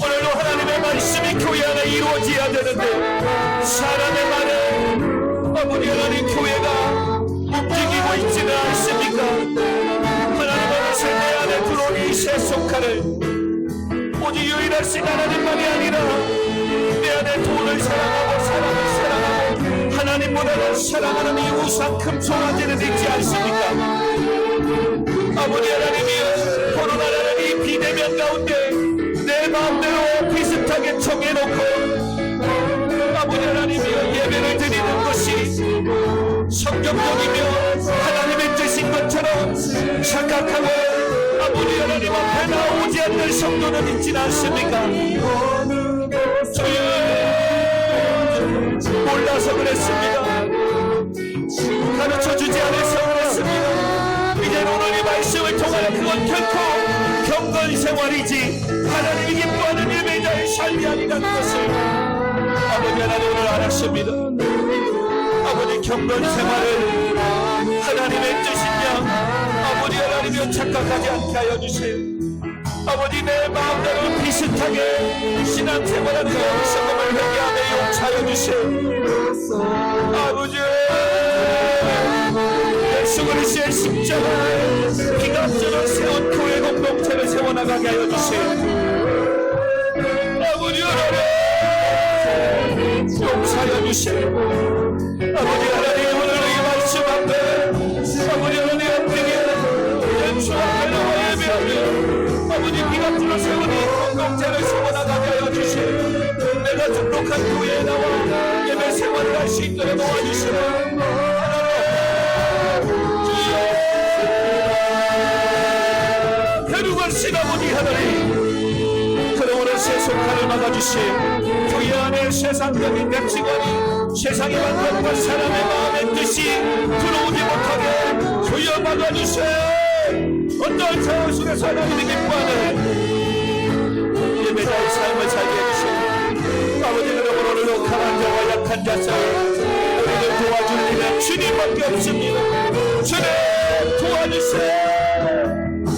오늘도 하나님의 말씀이 교회 안에 이루어져야 되는데 사람의 말에 아버지 하나님 교회가 움직이고 있지는 않습니까? 하나님 안에서 내 안에 들어온 이 세속화를 오직 유일하신 하나님만이 아니라 내 안에 돈을 사랑하고 사람을 사랑하고 하나님보다는 사랑하는 이 우상 금송아지는 있지 않습니까? 아버지 하나님이여, 코로나라는 이 비대면 가운데 내 마음대로 비슷하게 정해놓고 아버지 하나님이여 예배를 드리는 것이 성경적이며 하나님의 뜻인 것처럼 착각하고 아버지 하나님 앞에 나오지 않는 성도는 있지는 않습니까? 주여, 몰라서 그랬습니다. 가르쳐주지 않아서 그랬습니다. 이제는 오늘 이 말씀을 통하여 그건 결코 경건 생활이지 하나님이 기뻐하는 예배자의 삶이 아니라는 것을 아버지 하나님 오늘 알았습니다. 아버지 경건 생활을 하나님의 뜻이냐 아버지 하나님이여 착각하지 않게 하여 주세요. 아버지 내 마음대로 비슷하게 신앙생활하는 영성을 회개하며 용차여 주세요. 아버지 예수 그리스도의 십자가에 피값으로 세운 교회 공동체를 세워나가게 하여 주세요. 아버지 하나님 용차여 주세요. 아버지 하나님 오늘 이 말씀 앞에 아버지 하나님 앞에 주 앞에 나와 예배하며 아버지 피값으로 세운 이 공동체를 세워나가게 하여 주세요. 내가 등록한 교회에 나와 예배 생활을 할 수 있도록 도와주시며 거룩하신 아버지 하나님, 그러므로 세속화를 막아주시고 교회 안에 세상적인 가치관이 세상의 만족과 사람의 마음의 뜻이 들어오지 못하게 주여 막아주세요. 어떤 상황 속에서 하나님이 기뻐하는 예배자의 삶을 살게 해주세요. 아버지 그러므로 오늘도 강한 자와 약한 자 사이 우리를 도와줄 일은 주님밖에 없습니다. 주님 도와주세요.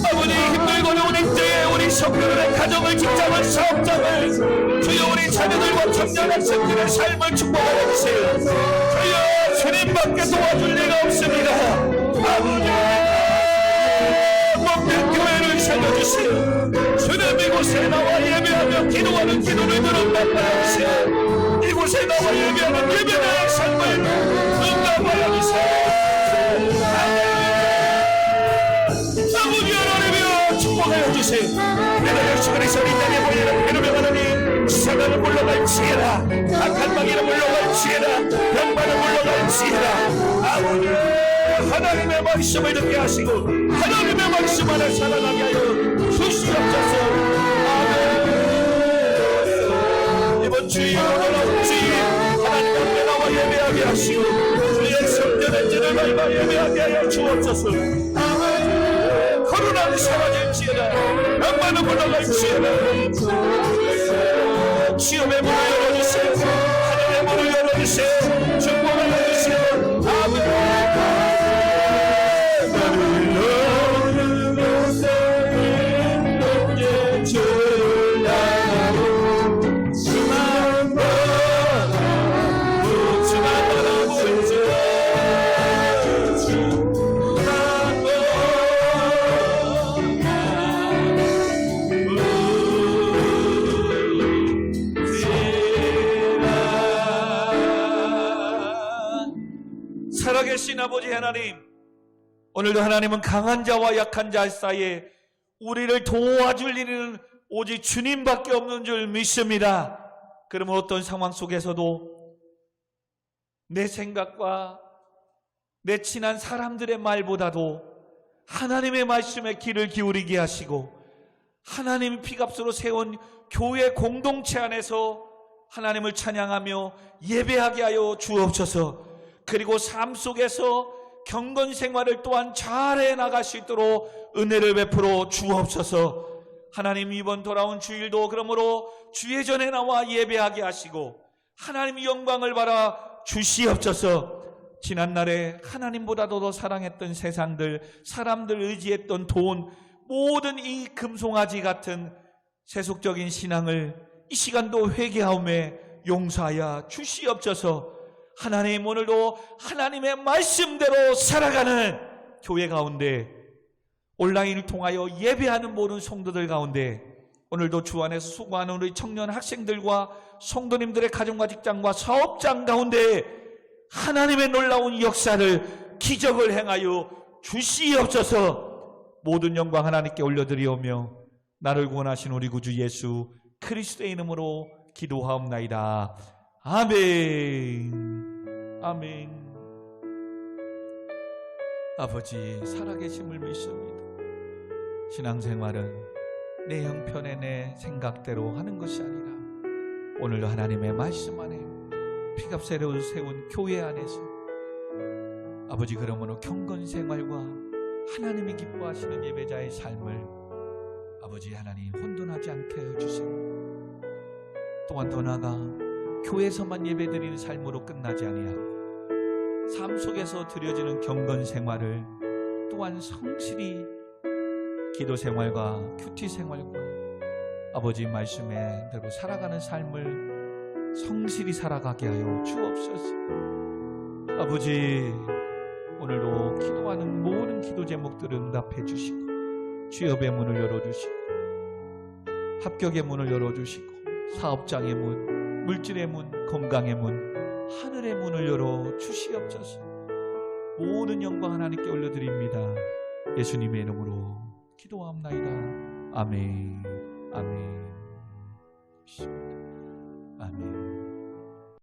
아버지 힘들고 어려운 때에 우리 성도들의 가정을 직장을 사업장을 주여 우리 자녀들과 청년 학생들의 삶을 축복하여 주세요. 주여 주님밖에 도와줄 리가 없습니다. 아버지 먹는 교회를 살려주세요. 주님 이곳에 나와 예배하며 기도하는 기도를 들은답하여 주세요. 이곳에 나와 예배하는 예배의 삶을 응답하여 주세요. 아버지 하나님이여 축복하여 주세요. 내가 예수 그리스도 이 땅에 보이는 괴로움 하나님 사단을 물러갈지어다 악한 마귀를 물러갈지어다 병만을 물러갈지어다 아버지 하나님의 말씀을 듣게 하시고 하나님의 말씀 안에 살아나게 하여 주시옵소서. 아멘. 이번 주일 오늘 주일 하나님 앞에 나와 예배하게 하시고 주의 성전의 진을 밟아 예배하게 하여 주옵소서. 코로나는 사라질지어다 악마는 물러갈지어다 시험의 문을 열어주세요. 하늘의 문을 열어주세요. 축복을 해주세요. 아멘. 살아계신 아버지 하나님, 오늘도 하나님은 강한 자와 약한 자 사이에 우리를 도와줄 일은 오직 주님밖에 없는 줄 믿습니다. 그러면 어떤 상황 속에서도 내 생각과 내 친한 사람들의 말보다도 하나님의 말씀에 귀를 기울이게 하시고, 하나님이 피값으로 세운 교회 공동체 안에서 하나님을 찬양하며 예배하게 하여 주옵소서. 그리고 삶 속에서 경건 생활을 또한 잘해 나갈 수 있도록 은혜를 베풀어 주옵소서. 하나님, 이번 돌아온 주일도 그러므로 주의 전에 나와 예배하게 하시고 하나님의 영광을 바라 주시옵소서. 지난날에 하나님보다도 더 사랑했던 세상들, 사람들 의지했던 돈, 모든 이 금송아지 같은 세속적인 신앙을 이 시간도 회개하오매 용서하여 주시옵소서. 하나님, 오늘도 하나님의 말씀대로 살아가는 교회 가운데, 온라인을 통하여 예배하는 모든 성도들 가운데, 오늘도 주 안에서 수고하는 우리 청년 학생들과 성도님들의 가정과 직장과 사업장 가운데 하나님의 놀라운 역사를, 기적을 행하여 주시옵소서. 모든 영광 하나님께 올려드리오며 나를 구원하신 우리 구주 예수 그리스도의 이름으로 기도하옵나이다. 아멘. 아멘. 아버지, 살아계심을 믿습니다. 신앙생활은 내 형편에 내 생각대로 하는 것이 아니라 오늘도 하나님의 말씀 안에 피값으로 세운 교회 안에서 아버지, 그러므로 경건생활과 하나님이 기뻐하시는 예배자의 삶을 아버지 하나님 혼돈하지 않게 해주시고, 또한 더 나아가 교회에서만 예배드리는 삶으로 끝나지 아니하고 삶 속에서 드려지는 경건생활을 또한 성실히 기도생활과 큐티생활과 아버지 말씀에 대로 살아가는 삶을 성실히 살아가게 하여 주옵소서. 아버지, 오늘도 기도하는 모든 기도 제목들을 응답해 주시고 취업의 문을 열어주시고 합격의 문을 열어주시고 사업장의 문, 물질의 문, 건강의 문, 하늘의 문을 열어 주시옵소서. 모든 영광 하나님께 올려드립니다. 예수님의 이름으로 기도합나이다. 아멘. 아멘.